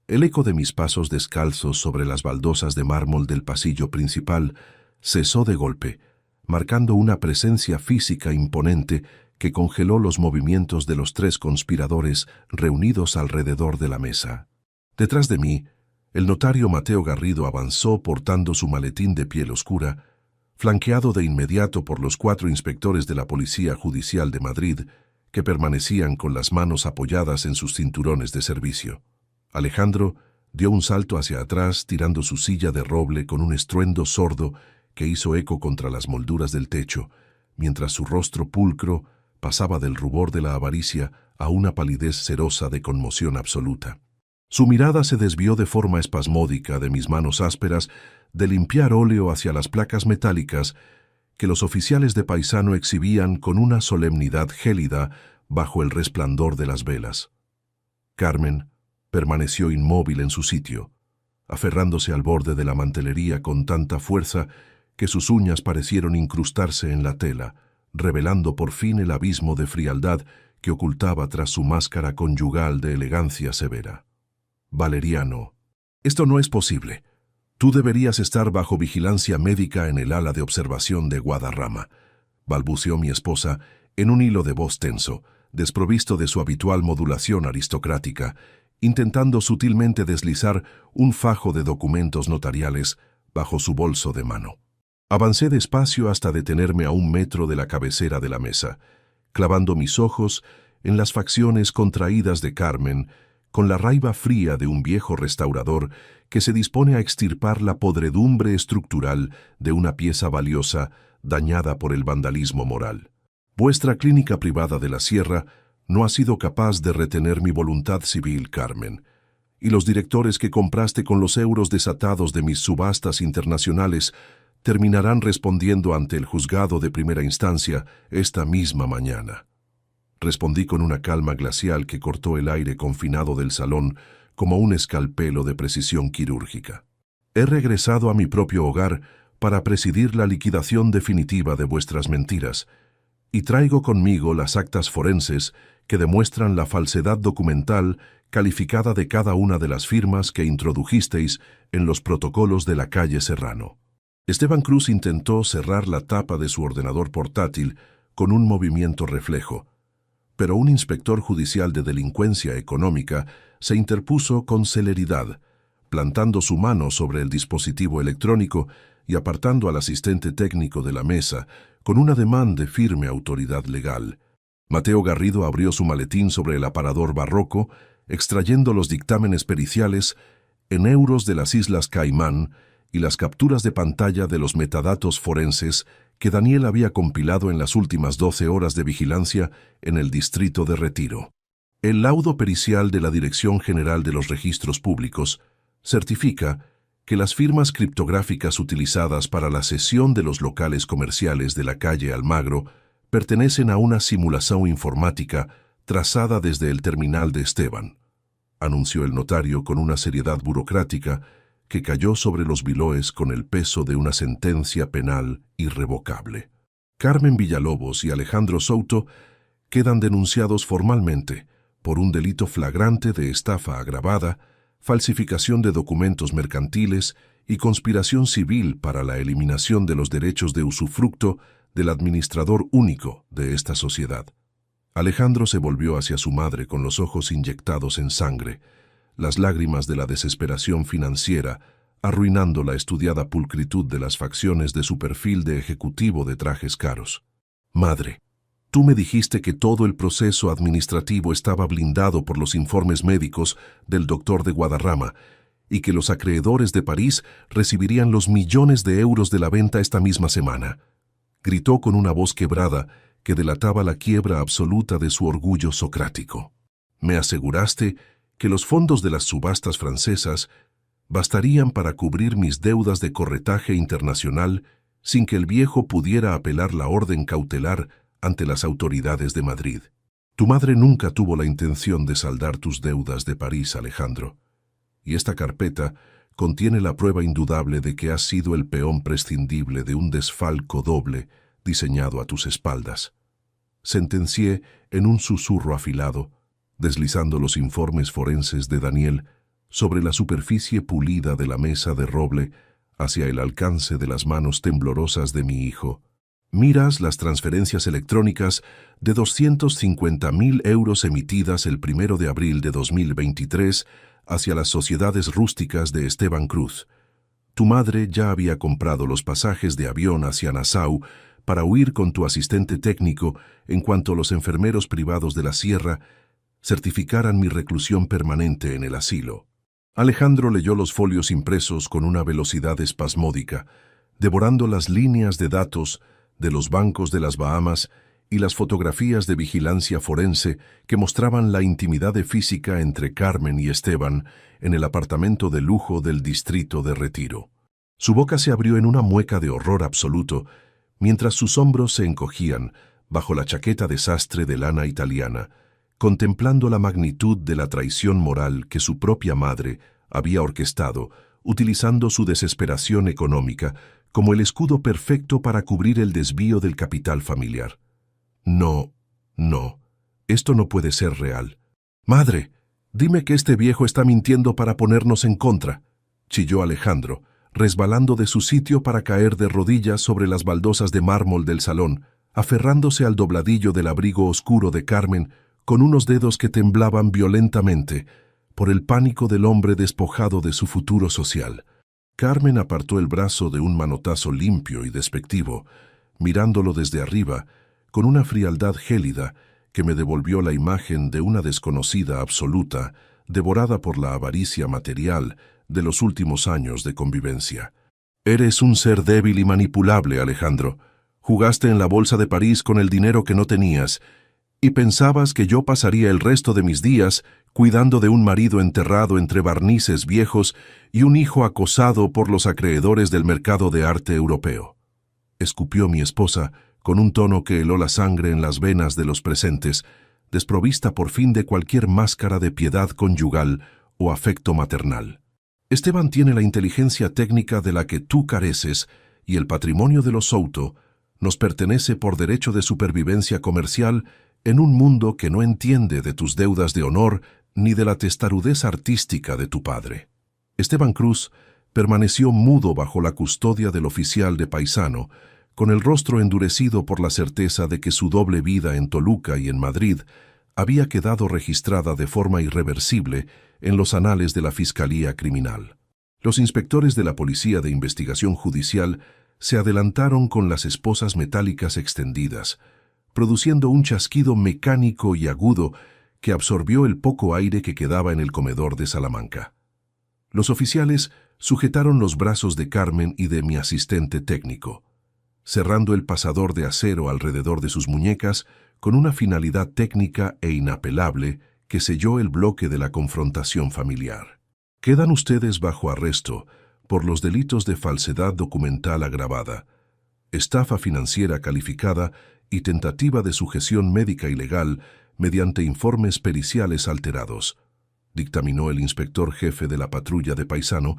El eco de mis pasos descalzos sobre las baldosas de mármol del pasillo principal cesó de golpe, marcando una presencia física imponente que congeló los movimientos de los 3 conspiradores reunidos alrededor de la mesa. Detrás de mí, el notario Mateo Garrido avanzó portando su maletín de piel oscura, flanqueado de inmediato por los 4 inspectores de la Policía Judicial de Madrid, que permanecían con las manos apoyadas en sus cinturones de servicio. Alejandro dio un salto hacia atrás tirando su silla de roble con un estruendo sordo que hizo eco contra las molduras del techo, mientras su rostro pulcro pasaba del rubor de la avaricia a una palidez cerosa de conmoción absoluta. Su mirada se desvió de forma espasmódica de mis manos ásperas de limpiar óleo hacia las placas metálicas que los oficiales de paisano exhibían con una solemnidad gélida bajo el resplandor de las velas. Carmen permaneció inmóvil en su sitio, aferrándose al borde de la mantelería con tanta fuerza que sus uñas parecieron incrustarse en la tela, revelando por fin el abismo de frialdad que ocultaba tras su máscara conyugal de elegancia severa. Valeriano, esto no es posible. Tú deberías estar bajo vigilancia médica en el ala de observación de Guadarrama, balbuceó mi esposa en un hilo de voz tenso, desprovisto de su habitual modulación aristocrática, intentando sutilmente deslizar un fajo de documentos notariales bajo su bolso de mano. Avancé despacio hasta detenerme a 1 metro de la cabecera de la mesa, clavando mis ojos en las facciones contraídas de Carmen, con la raiva fría de un viejo restaurador que se dispone a extirpar la podredumbre estructural de una pieza valiosa dañada por el vandalismo moral. Vuestra clínica privada de la Sierra no ha sido capaz de retener mi voluntad civil, Carmen, y los directores que compraste con los euros desatados de mis subastas internacionales terminarán respondiendo ante el juzgado de primera instancia esta misma mañana. Respondí con una calma glacial que cortó el aire confinado del salón como un escalpelo de precisión quirúrgica. He regresado a mi propio hogar para presidir la liquidación definitiva de vuestras mentiras, y traigo conmigo las actas forenses que demuestran la falsedad documental calificada de cada una de las firmas que introdujisteis en los protocolos de la calle Serrano. Esteban Cruz intentó cerrar la tapa de su ordenador portátil con un movimiento reflejo, pero un inspector judicial de delincuencia económica se interpuso con celeridad, plantando su mano sobre el dispositivo electrónico y apartando al asistente técnico de la mesa con un ademán de firme autoridad legal. Mateo Garrido abrió su maletín sobre el aparador barroco, extrayendo los dictámenes periciales en euros de las Islas Caimán y las capturas de pantalla de los metadatos forenses que Daniel había compilado en las últimas 12 horas de vigilancia en el distrito de Retiro. El laudo pericial de la Dirección General de los Registros Públicos certifica que las firmas criptográficas utilizadas para la cesión de los locales comerciales de la calle Almagro pertenecen a una simulación informática trazada desde el terminal de Esteban, anunció el notario con una seriedad burocrática que cayó sobre los Viloes con el peso de una sentencia penal irrevocable. Carmen Villalobos y Alejandro Souto quedan denunciados formalmente por un delito flagrante de estafa agravada, falsificación de documentos mercantiles y conspiración civil para la eliminación de los derechos de usufructo del administrador único de esta sociedad. Alejandro se volvió hacia su madre con los ojos inyectados en sangre, las lágrimas de la desesperación financiera arruinando la estudiada pulcritud de las facciones de su perfil de ejecutivo de trajes caros. Madre, tú me dijiste que todo el proceso administrativo estaba blindado por los informes médicos del doctor de Guadarrama y que los acreedores de París recibirían los millones de euros de la venta esta misma semana. Gritó con una voz quebrada que delataba la quiebra absoluta de su orgullo socrático. Me aseguraste que los fondos de las subastas francesas bastarían para cubrir mis deudas de corretaje internacional sin que el viejo pudiera apelar la orden cautelar ante las autoridades de Madrid. Tu madre nunca tuvo la intención de saldar tus deudas de París, Alejandro, y esta carpeta contiene la prueba indudable de que has sido el peón prescindible de un desfalco doble diseñado a tus espaldas. Sentencié en un susurro afilado, deslizando los informes forenses de Daniel sobre la superficie pulida de la mesa de roble hacia el alcance de las manos temblorosas de mi hijo. Miras las transferencias electrónicas de 250.000 euros emitidas el 1 de abril de 2023 hacia las sociedades rústicas de Esteban Cruz. Tu madre ya había comprado los pasajes de avión hacia Nassau para huir con tu asistente técnico en cuanto los enfermeros privados de la Sierra certificaran mi reclusión permanente en el asilo. Alejandro leyó los folios impresos con una velocidad espasmódica, devorando las líneas de datos de los bancos de las Bahamas y las fotografías de vigilancia forense que mostraban la intimidad física entre Carmen y Esteban en el apartamento de lujo del distrito de Retiro. Su boca se abrió en una mueca de horror absoluto, mientras sus hombros se encogían bajo la chaqueta de sastre de lana italiana, contemplando la magnitud de la traición moral que su propia madre había orquestado, utilizando su desesperación económica como el escudo perfecto para cubrir el desvío del capital familiar. No, esto no puede ser real. Madre, dime que este viejo está mintiendo para ponernos en contra, chilló Alejandro, resbalando de su sitio para caer de rodillas sobre las baldosas de mármol del salón, aferrándose al dobladillo del abrigo oscuro de Carmen con unos dedos que temblaban violentamente por el pánico del hombre despojado de su futuro social. Carmen apartó el brazo de un manotazo limpio y despectivo, mirándolo desde arriba, con una frialdad gélida que me devolvió la imagen de una desconocida absoluta, devorada por la avaricia material de los últimos años de convivencia. Eres un ser débil y manipulable, Alejandro. Jugaste en la bolsa de París con el dinero que no tenías, y pensabas que yo pasaría el resto de mis días cuidando de un marido enterrado entre barnices viejos y un hijo acosado por los acreedores del mercado de arte europeo. Escupió mi esposa con un tono que heló la sangre en las venas de los presentes, desprovista por fin de cualquier máscara de piedad conyugal o afecto maternal. Esteban tiene la inteligencia técnica de la que tú careces y el patrimonio de los Souto nos pertenece por derecho de supervivencia comercial en un mundo que no entiende de tus deudas de honor ni de la testarudez artística de tu padre. Esteban Cruz permaneció mudo bajo la custodia del oficial de Paisano, con el rostro endurecido por la certeza de que su doble vida en Toluca y en Madrid había quedado registrada de forma irreversible en los anales de la Fiscalía Criminal. Los inspectores de la Policía de Investigación Judicial se adelantaron con las esposas metálicas extendidas, produciendo un chasquido mecánico y agudo que absorbió el poco aire que quedaba en el comedor de Salamanca. Los oficiales sujetaron los brazos de Carmen y de mi asistente técnico, cerrando el pasador de acero alrededor de sus muñecas con una finalidad técnica e inapelable que selló el bloque de la confrontación familiar. Quedan ustedes bajo arresto por los delitos de falsedad documental agravada, estafa financiera calificada y tentativa de sujeción médica ilegal mediante informes periciales alterados, dictaminó el inspector jefe de la patrulla de Paisano,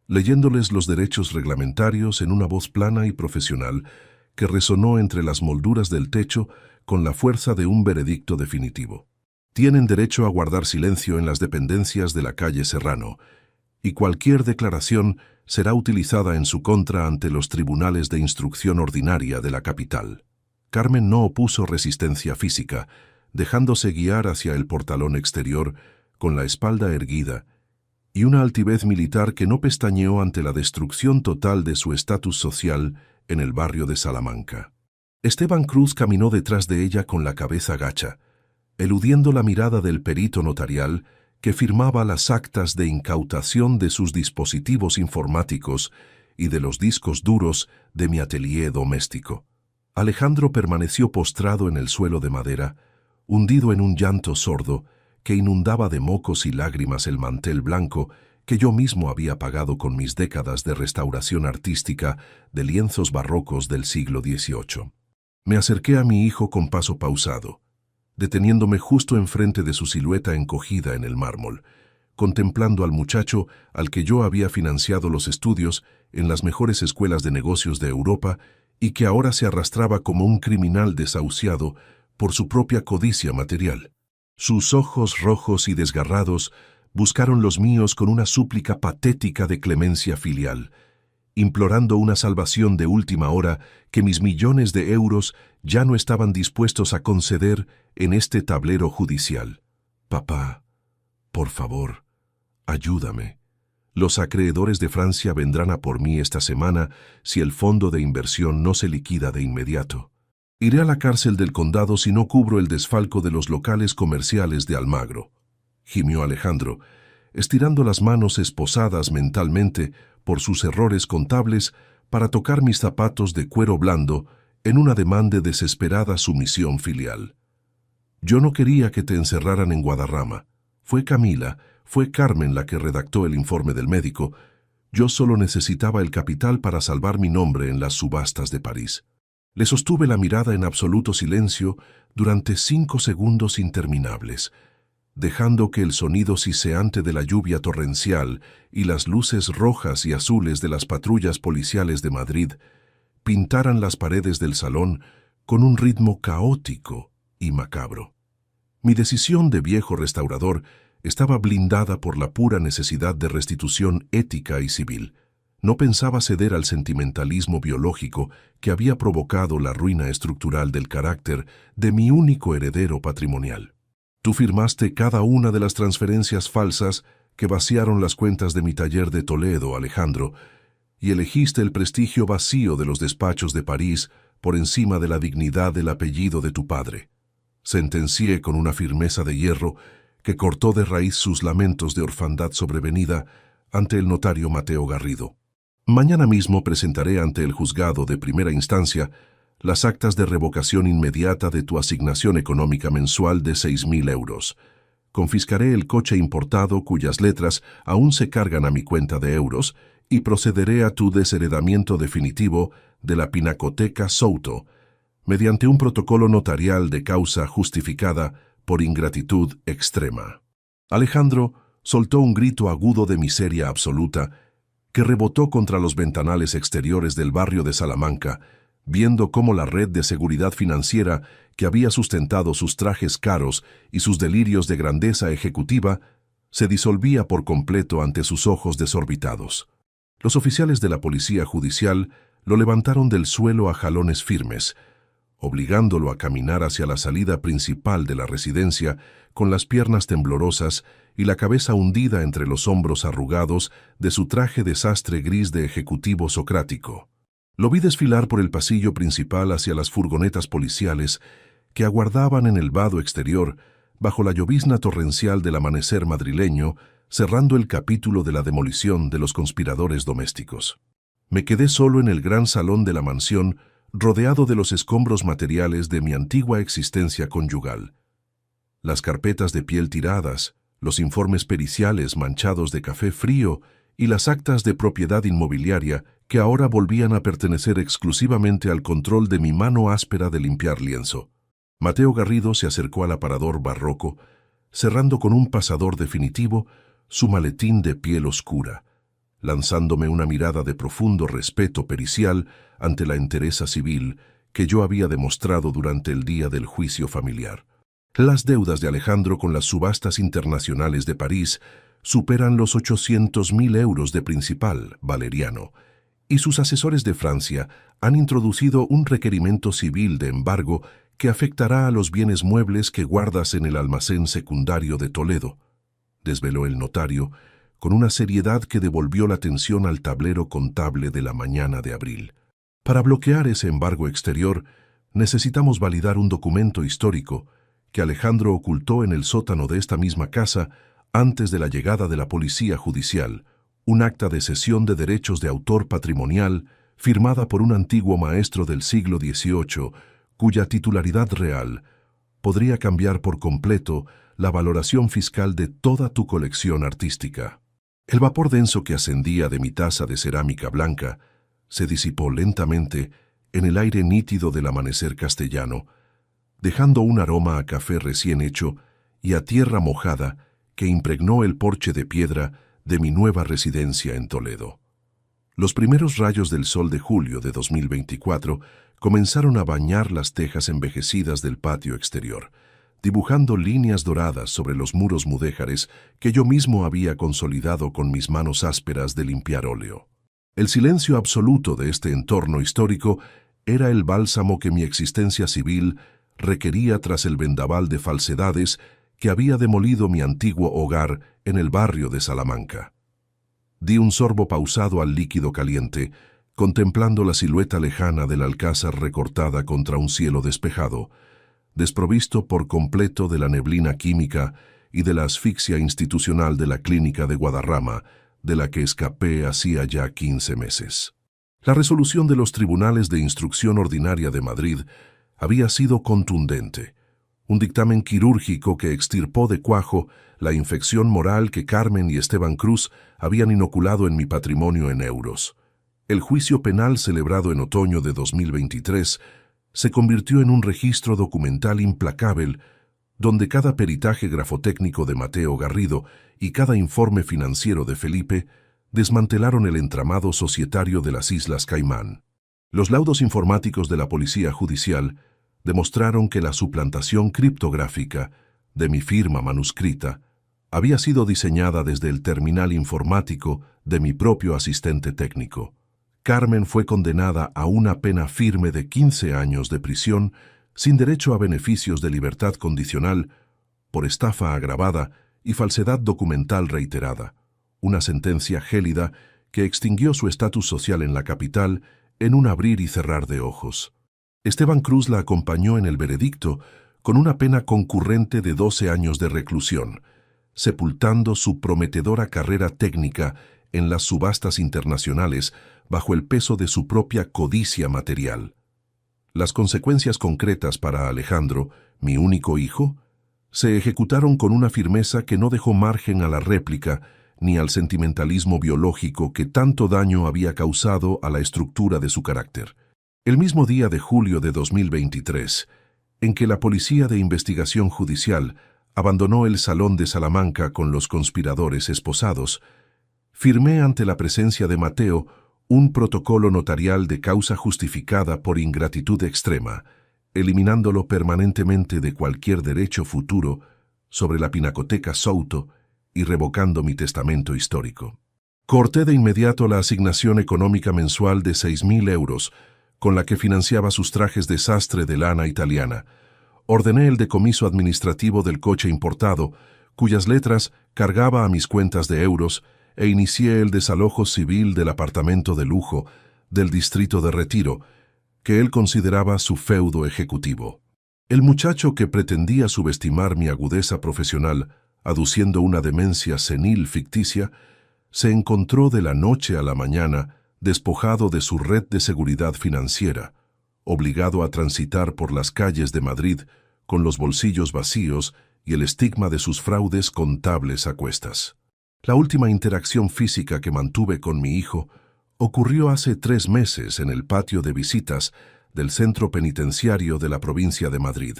leyéndoles los derechos reglamentarios en una voz plana y profesional que resonó entre las molduras del techo con la fuerza de un veredicto definitivo. Tienen derecho a guardar silencio en las dependencias de la calle Serrano, y cualquier declaración será utilizada en su contra ante los tribunales de instrucción ordinaria de la capital. Carmen no opuso resistencia física, dejándose guiar hacia el portalón exterior con la espalda erguida y una altivez militar que no pestañeó ante la destrucción total de su estatus social en el barrio de Salamanca. Esteban Cruz caminó detrás de ella con la cabeza gacha, eludiendo la mirada del perito notarial que firmaba las actas de incautación de sus dispositivos informáticos y de los discos duros de mi atelier doméstico. Alejandro permaneció postrado en el suelo de madera, hundido en un llanto sordo que inundaba de mocos y lágrimas el mantel blanco que yo mismo había pagado con mis décadas de restauración artística de lienzos barrocos del siglo XVIII. Me acerqué a mi hijo con paso pausado, deteniéndome justo enfrente de su silueta encogida en el mármol, contemplando al muchacho al que yo había financiado los estudios en las mejores escuelas de negocios de Europa y que ahora se arrastraba como un criminal desahuciado por su propia codicia material. Sus ojos rojos y desgarrados buscaron los míos con una súplica patética de clemencia filial, implorando una salvación de última hora que mis millones de euros ya no estaban dispuestos a conceder en este tablero judicial. Papá, por favor, ayúdame. Los acreedores de Francia vendrán a por mí esta semana si el fondo de inversión no se liquida de inmediato. Iré a la cárcel del condado si no cubro el desfalco de los locales comerciales de Almagro, gimió Alejandro, estirando las manos esposadas mentalmente por sus errores contables para tocar mis zapatos de cuero blando en un ademán de desesperada sumisión filial. Yo no quería que te encerraran en Guadarrama. Fue Camila, fue Carmen la que redactó el informe del médico. Yo solo necesitaba el capital para salvar mi nombre en las subastas de París. Le sostuve la mirada en absoluto silencio durante 5 segundos interminables, dejando que el sonido siseante de la lluvia torrencial y las luces rojas y azules de las patrullas policiales de Madrid pintaran las paredes del salón con un ritmo caótico y macabro. Mi decisión de viejo restaurador estaba blindada por la pura necesidad de restitución ética y civil. No pensaba ceder al sentimentalismo biológico que había provocado la ruina estructural del carácter de mi único heredero patrimonial. Tú firmaste cada una de las transferencias falsas que vaciaron las cuentas de mi taller de Toledo, Alejandro, y elegiste el prestigio vacío de los despachos de París por encima de la dignidad del apellido de tu padre. Sentencié con una firmeza de hierro que cortó de raíz sus lamentos de orfandad sobrevenida ante el notario Mateo Garrido. Mañana mismo presentaré ante el juzgado de primera instancia las actas de revocación inmediata de tu asignación económica mensual de 6.000 euros. Confiscaré el coche importado cuyas letras aún se cargan a mi cuenta de euros y procederé a tu desheredamiento definitivo de la Pinacoteca Souto, mediante un protocolo notarial de causa justificada por ingratitud extrema. Alejandro soltó un grito agudo de miseria absoluta que rebotó contra los ventanales exteriores del barrio de Salamanca, viendo cómo la red de seguridad financiera que había sustentado sus trajes caros y sus delirios de grandeza ejecutiva se disolvía por completo ante sus ojos desorbitados. Los oficiales de la policía judicial lo levantaron del suelo a jalones firmes, obligándolo a caminar hacia la salida principal de la residencia con las piernas temblorosas y la cabeza hundida entre los hombros arrugados de su traje de sastre gris de ejecutivo socrático. Lo vi desfilar por el pasillo principal hacia las furgonetas policiales que aguardaban en el vado exterior bajo la llovizna torrencial del amanecer madrileño, cerrando el capítulo de la demolición de los conspiradores domésticos. Me quedé solo en el gran salón de la mansión, rodeado de los escombros materiales de mi antigua existencia conyugal. Las carpetas de piel tiradas, los informes periciales manchados de café frío y las actas de propiedad inmobiliaria que ahora volvían a pertenecer exclusivamente al control de mi mano áspera de limpiar lienzo. Mateo Garrido se acercó al aparador barroco, cerrando con un pasador definitivo su maletín de piel oscura, lanzándome una mirada de profundo respeto pericial ante la entereza civil que yo había demostrado durante el día del juicio familiar. Las deudas de Alejandro con las subastas internacionales de París superan los 800.000 euros de principal, Valeriano, y sus asesores de Francia han introducido un requerimiento civil de embargo que afectará a los bienes muebles que guardas en el almacén secundario de Toledo, desveló el notario, con una seriedad que devolvió la atención al tablero contable de la mañana de abril. Para bloquear ese embargo exterior, necesitamos validar un documento histórico que Alejandro ocultó en el sótano de esta misma casa antes de la llegada de la policía judicial, un acta de cesión de derechos de autor patrimonial firmada por un antiguo maestro del siglo XVIII, cuya titularidad real podría cambiar por completo la valoración fiscal de toda tu colección artística. El vapor denso que ascendía de mi taza de cerámica blanca se disipó lentamente en el aire nítido del amanecer castellano, dejando un aroma a café recién hecho y a tierra mojada que impregnó el porche de piedra de mi nueva residencia en Toledo. Los primeros rayos del sol de julio de 2024 comenzaron a bañar las tejas envejecidas del patio exterior, dibujando líneas doradas sobre los muros mudéjares que yo mismo había consolidado con mis manos ásperas de limpiar óleo. El silencio absoluto de este entorno histórico era el bálsamo que mi existencia civil requería tras el vendaval de falsedades que había demolido mi antiguo hogar en el barrio de Salamanca. Di un sorbo pausado al líquido caliente, contemplando la silueta lejana del alcázar recortada contra un cielo despejado, desprovisto por completo de la neblina química y de la asfixia institucional de la clínica de Guadarrama, de la que escapé hacía ya 15 meses. La resolución de los tribunales de instrucción ordinaria de Madrid había sido contundente. Un dictamen quirúrgico que extirpó de cuajo la infección moral que Carmen y Esteban Cruz habían inoculado en mi patrimonio en euros. El juicio penal celebrado en otoño de 2023 se convirtió en un registro documental implacable donde cada peritaje grafotécnico de Mateo Garrido y cada informe financiero de Felipe desmantelaron el entramado societario de las Islas Caimán. Los laudos informáticos de la Policía Judicial demostraron que la suplantación criptográfica de mi firma manuscrita había sido diseñada desde el terminal informático de mi propio asistente técnico. Carmen fue condenada a una pena firme de 15 años de prisión sin derecho a beneficios de libertad condicional por estafa agravada y falsedad documental reiterada, una sentencia gélida que extinguió su estatus social en la capital en un abrir y cerrar de ojos. Esteban Cruz la acompañó en el veredicto con una pena concurrente de 12 años de reclusión, sepultando su prometedora carrera técnica en las subastas internacionales bajo el peso de su propia codicia material. Las consecuencias concretas para Alejandro, mi único hijo, se ejecutaron con una firmeza que no dejó margen a la réplica ni al sentimentalismo biológico que tanto daño había causado a la estructura de su carácter. El mismo día de julio de 2023, en que la Policía de Investigación Judicial abandonó el Salón de Salamanca con los conspiradores esposados, firmé ante la presencia de Mateo un protocolo notarial de causa justificada por ingratitud extrema, eliminándolo permanentemente de cualquier derecho futuro sobre la Pinacoteca Souto y revocando mi testamento histórico. Corté de inmediato la asignación económica mensual de 6.000 euros, con la que financiaba sus trajes de sastre de lana italiana. Ordené el decomiso administrativo del coche importado, cuyas letras cargaba a mis cuentas de euros, e inicié el desalojo civil del apartamento de lujo del distrito de Retiro, que él consideraba su feudo ejecutivo. El muchacho que pretendía subestimar mi agudeza profesional, aduciendo una demencia senil ficticia, se encontró de la noche a la mañana despojado de su red de seguridad financiera, obligado a transitar por las calles de Madrid con los bolsillos vacíos y el estigma de sus fraudes contables a cuestas. La última interacción física que mantuve con mi hijo ocurrió hace 3 meses en el patio de visitas del centro penitenciario de la provincia de Madrid.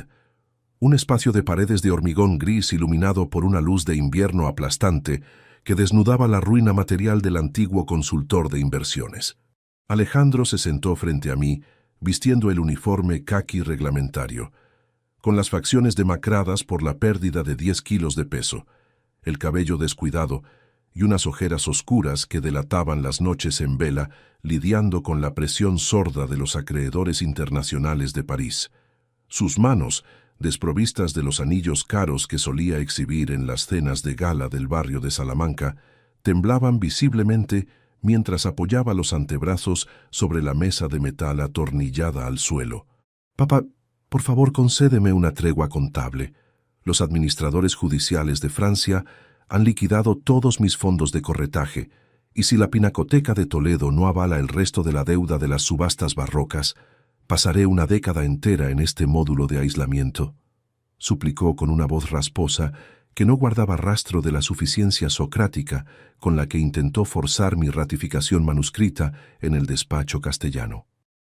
Un espacio de paredes de hormigón gris iluminado por una luz de invierno aplastante que desnudaba la ruina material del antiguo consultor de inversiones. Alejandro se sentó frente a mí, vistiendo el uniforme caqui reglamentario, con las facciones demacradas por la pérdida de 10 kilos de peso, el cabello descuidado y unas ojeras oscuras que delataban las noches en vela lidiando con la presión sorda de los acreedores internacionales de París. Sus manos, desprovistas de los anillos caros que solía exhibir en las cenas de gala del barrio de Salamanca, temblaban visiblemente mientras apoyaba los antebrazos sobre la mesa de metal atornillada al suelo. «Papá, por favor, concédeme una tregua contable. Los administradores judiciales de Francia han liquidado todos mis fondos de corretaje, y si la Pinacoteca de Toledo no avala el resto de la deuda de las subastas barrocas, pasaré una década entera en este módulo de aislamiento», suplicó con una voz rasposa que no guardaba rastro de la suficiencia socrática con la que intentó forzar mi ratificación manuscrita en el despacho castellano.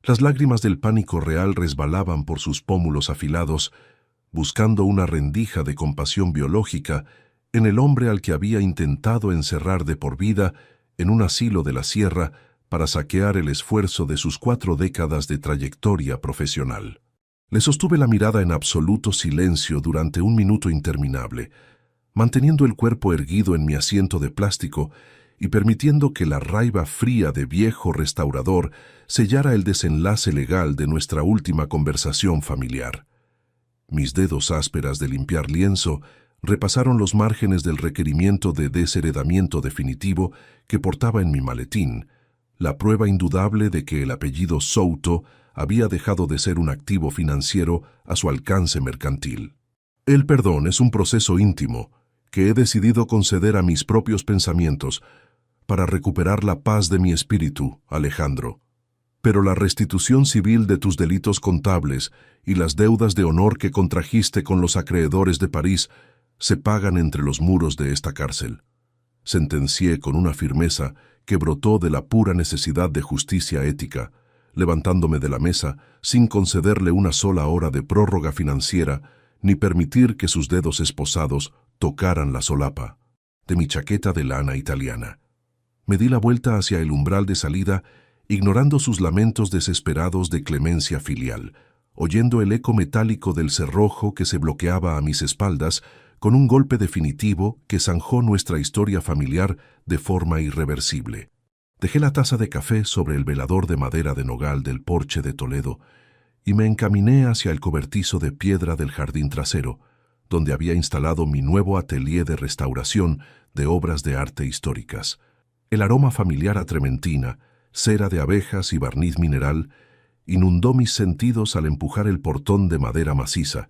Las lágrimas del pánico real resbalaban por sus pómulos afilados, buscando una rendija de compasión biológica en el hombre al que había intentado encerrar de por vida en un asilo de la sierra para saquear el esfuerzo de sus 4 décadas de trayectoria profesional. Le sostuve la mirada en absoluto silencio durante un minuto interminable, manteniendo el cuerpo erguido en mi asiento de plástico y permitiendo que la raiva fría de viejo restaurador sellara el desenlace legal de nuestra última conversación familiar. Mis dedos ásperas de limpiar lienzo repasaron los márgenes del requerimiento de desheredamiento definitivo que portaba en mi maletín, la prueba indudable de que el apellido Souto había dejado de ser un activo financiero a su alcance mercantil. El perdón es un proceso íntimo que he decidido conceder a mis propios pensamientos para recuperar la paz de mi espíritu, Alejandro. Pero la restitución civil de tus delitos contables y las deudas de honor que contrajiste con los acreedores de París se pagan entre los muros de esta cárcel. Sentencié con una firmeza que brotó de la pura necesidad de justicia ética, levantándome de la mesa sin concederle una sola hora de prórroga financiera ni permitir que sus dedos esposados tocaran la solapa de mi chaqueta de lana italiana. Me di la vuelta hacia el umbral de salida, ignorando sus lamentos desesperados de clemencia filial, oyendo el eco metálico del cerrojo que se bloqueaba a mis espaldas con un golpe definitivo que zanjó nuestra historia familiar de forma irreversible. Dejé la taza de café sobre el velador de madera de nogal del porche de Toledo y me encaminé hacia el cobertizo de piedra del jardín trasero, donde había instalado mi nuevo atelier de restauración de obras de arte históricas. El aroma familiar a trementina, cera de abejas y barniz mineral inundó mis sentidos al empujar el portón de madera maciza,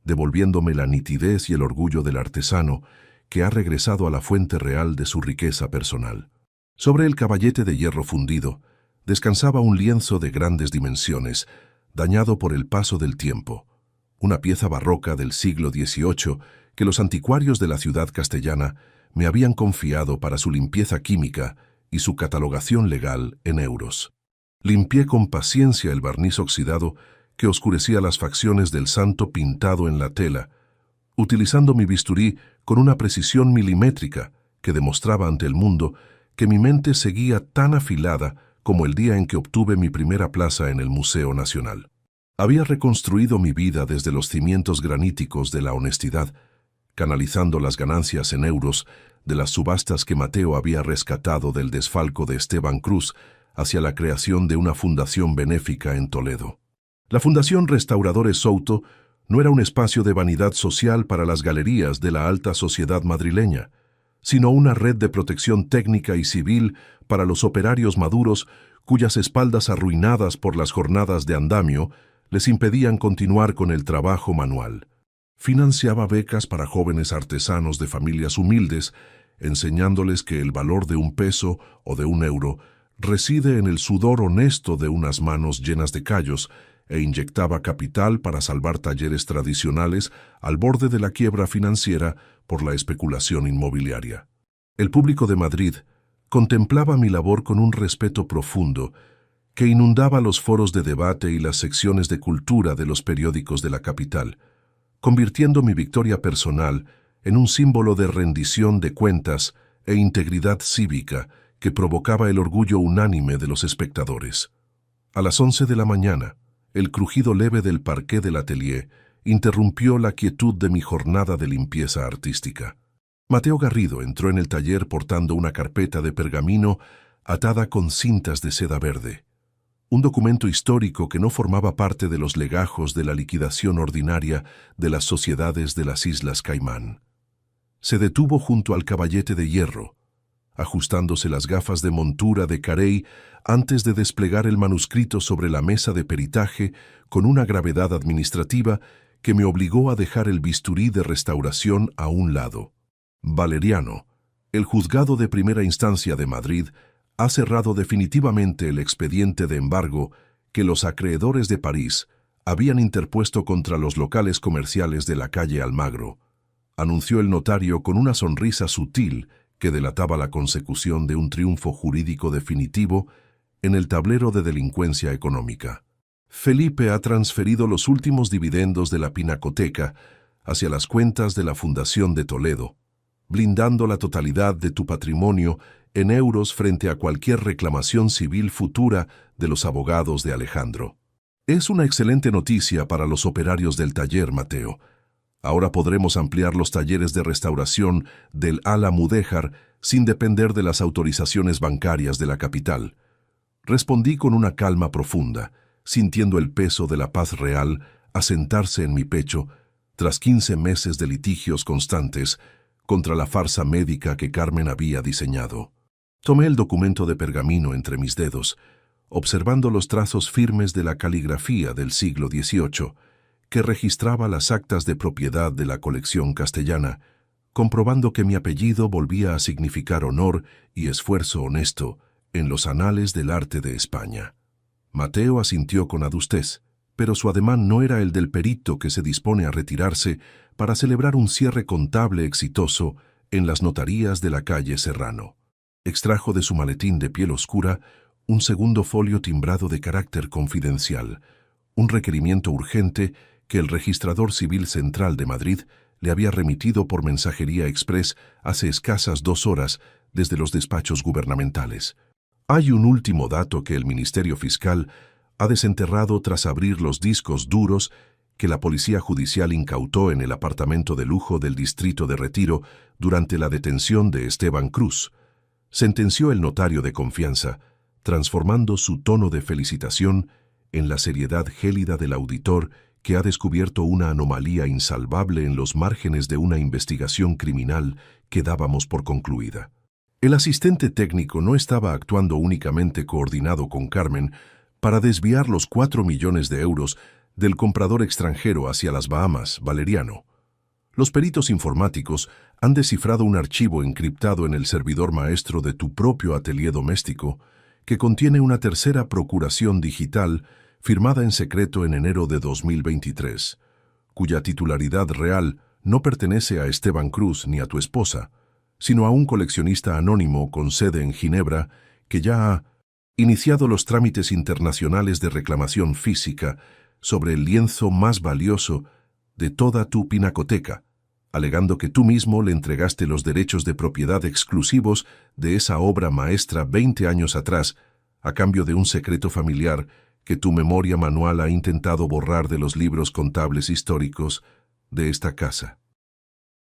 devolviéndome la nitidez y el orgullo del artesano que ha regresado a la fuente real de su riqueza personal. Sobre el caballete de hierro fundido descansaba un lienzo de grandes dimensiones, dañado por el paso del tiempo, una pieza barroca del siglo XVIII que los anticuarios de la ciudad castellana me habían confiado para su limpieza química y su catalogación legal en euros. Limpié con paciencia el barniz oxidado que oscurecía las facciones del santo pintado en la tela, utilizando mi bisturí con una precisión milimétrica que demostraba ante el mundo que mi mente seguía tan afilada como el día en que obtuve mi primera plaza en el Museo Nacional. Había reconstruido mi vida desde los cimientos graníticos de la honestidad, canalizando las ganancias en euros de las subastas que Mateo había rescatado del desfalco de Esteban Cruz hacia la creación de una fundación benéfica en Toledo. La Fundación Restauradores Souto no era un espacio de vanidad social para las galerías de la alta sociedad madrileña, sino una red de protección técnica y civil para los operarios maduros cuyas espaldas arruinadas por las jornadas de andamio les impedían continuar con el trabajo manual. Financiaba becas para jóvenes artesanos de familias humildes, enseñándoles que el valor de un peso o de un euro reside en el sudor honesto de unas manos llenas de callos, e inyectaba capital para salvar talleres tradicionales al borde de la quiebra financiera por la especulación inmobiliaria. El público de Madrid contemplaba mi labor con un respeto profundo que inundaba los foros de debate y las secciones de cultura de los periódicos de la capital, convirtiendo mi victoria personal en un símbolo de rendición de cuentas e integridad cívica que provocaba el orgullo unánime de los espectadores. A las 11 de la mañana, el crujido leve del parqué del atelier interrumpió la quietud de mi jornada de limpieza artística. Mateo Garrido entró en el taller portando una carpeta de pergamino atada con cintas de seda verde, un documento histórico que no formaba parte de los legajos de la liquidación ordinaria de las sociedades de las Islas Caimán. Se detuvo junto al caballete de hierro, ajustándose las gafas de montura de carey antes de desplegar el manuscrito sobre la mesa de peritaje con una gravedad administrativa que me obligó a dejar el bisturí de restauración a un lado. Valeriano, el juzgado de primera instancia de Madrid, ha cerrado definitivamente el expediente de embargo que los acreedores de París habían interpuesto contra los locales comerciales de la calle Almagro, anunció el notario con una sonrisa sutil que delataba la consecución de un triunfo jurídico definitivo en el tablero de delincuencia económica. Felipe ha transferido los últimos dividendos de la pinacoteca hacia las cuentas de la Fundación de Toledo, blindando la totalidad de tu patrimonio en euros frente a cualquier reclamación civil futura de los abogados de Alejandro. Es una excelente noticia para los operarios del taller, Mateo. Ahora podremos ampliar los talleres de restauración del Ala Mudéjar sin depender de las autorizaciones bancarias de la capital. Respondí con una calma profunda, sintiendo el peso de la paz real asentarse en mi pecho tras 15 meses de litigios constantes contra la farsa médica que Carmen había diseñado. Tomé el documento de pergamino entre mis dedos, observando los trazos firmes de la caligrafía del siglo XVIII, que registraba las actas de propiedad de la colección castellana, comprobando que mi apellido volvía a significar honor y esfuerzo honesto en los anales del arte de España. Mateo asintió con adustez, pero su ademán no era el del perito que se dispone a retirarse para celebrar un cierre contable exitoso en las notarías de la calle Serrano. Extrajo de su maletín de piel oscura un segundo folio timbrado de carácter confidencial, un requerimiento urgente que el registrador civil central de Madrid le había remitido por mensajería express hace escasas 2 horas desde los despachos gubernamentales. Hay un último dato que el Ministerio Fiscal ha desenterrado tras abrir los discos duros que la Policía Judicial incautó en el apartamento de lujo del distrito de Retiro durante la detención de Esteban Cruz, sentenció el notario de confianza, transformando su tono de felicitación en la seriedad gélida del auditor que ha descubierto una anomalía insalvable en los márgenes de una investigación criminal que dábamos por concluida. El asistente técnico no estaba actuando únicamente coordinado con Carmen para desviar los 4 millones de euros del comprador extranjero hacia las Bahamas, Valeriano. Los peritos informáticos han descifrado un archivo encriptado en el servidor maestro de tu propio atelier doméstico que contiene una tercera procuración digital firmada en secreto en enero de 2023, cuya titularidad real no pertenece a Esteban Cruz ni a tu esposa, sino a un coleccionista anónimo con sede en Ginebra que ya ha iniciado los trámites internacionales de reclamación física sobre el lienzo más valioso de toda tu pinacoteca, alegando que tú mismo le entregaste los derechos de propiedad exclusivos de esa obra maestra 20 años atrás, a cambio de un secreto familiar que tu memoria manual ha intentado borrar de los libros contables históricos de esta casa.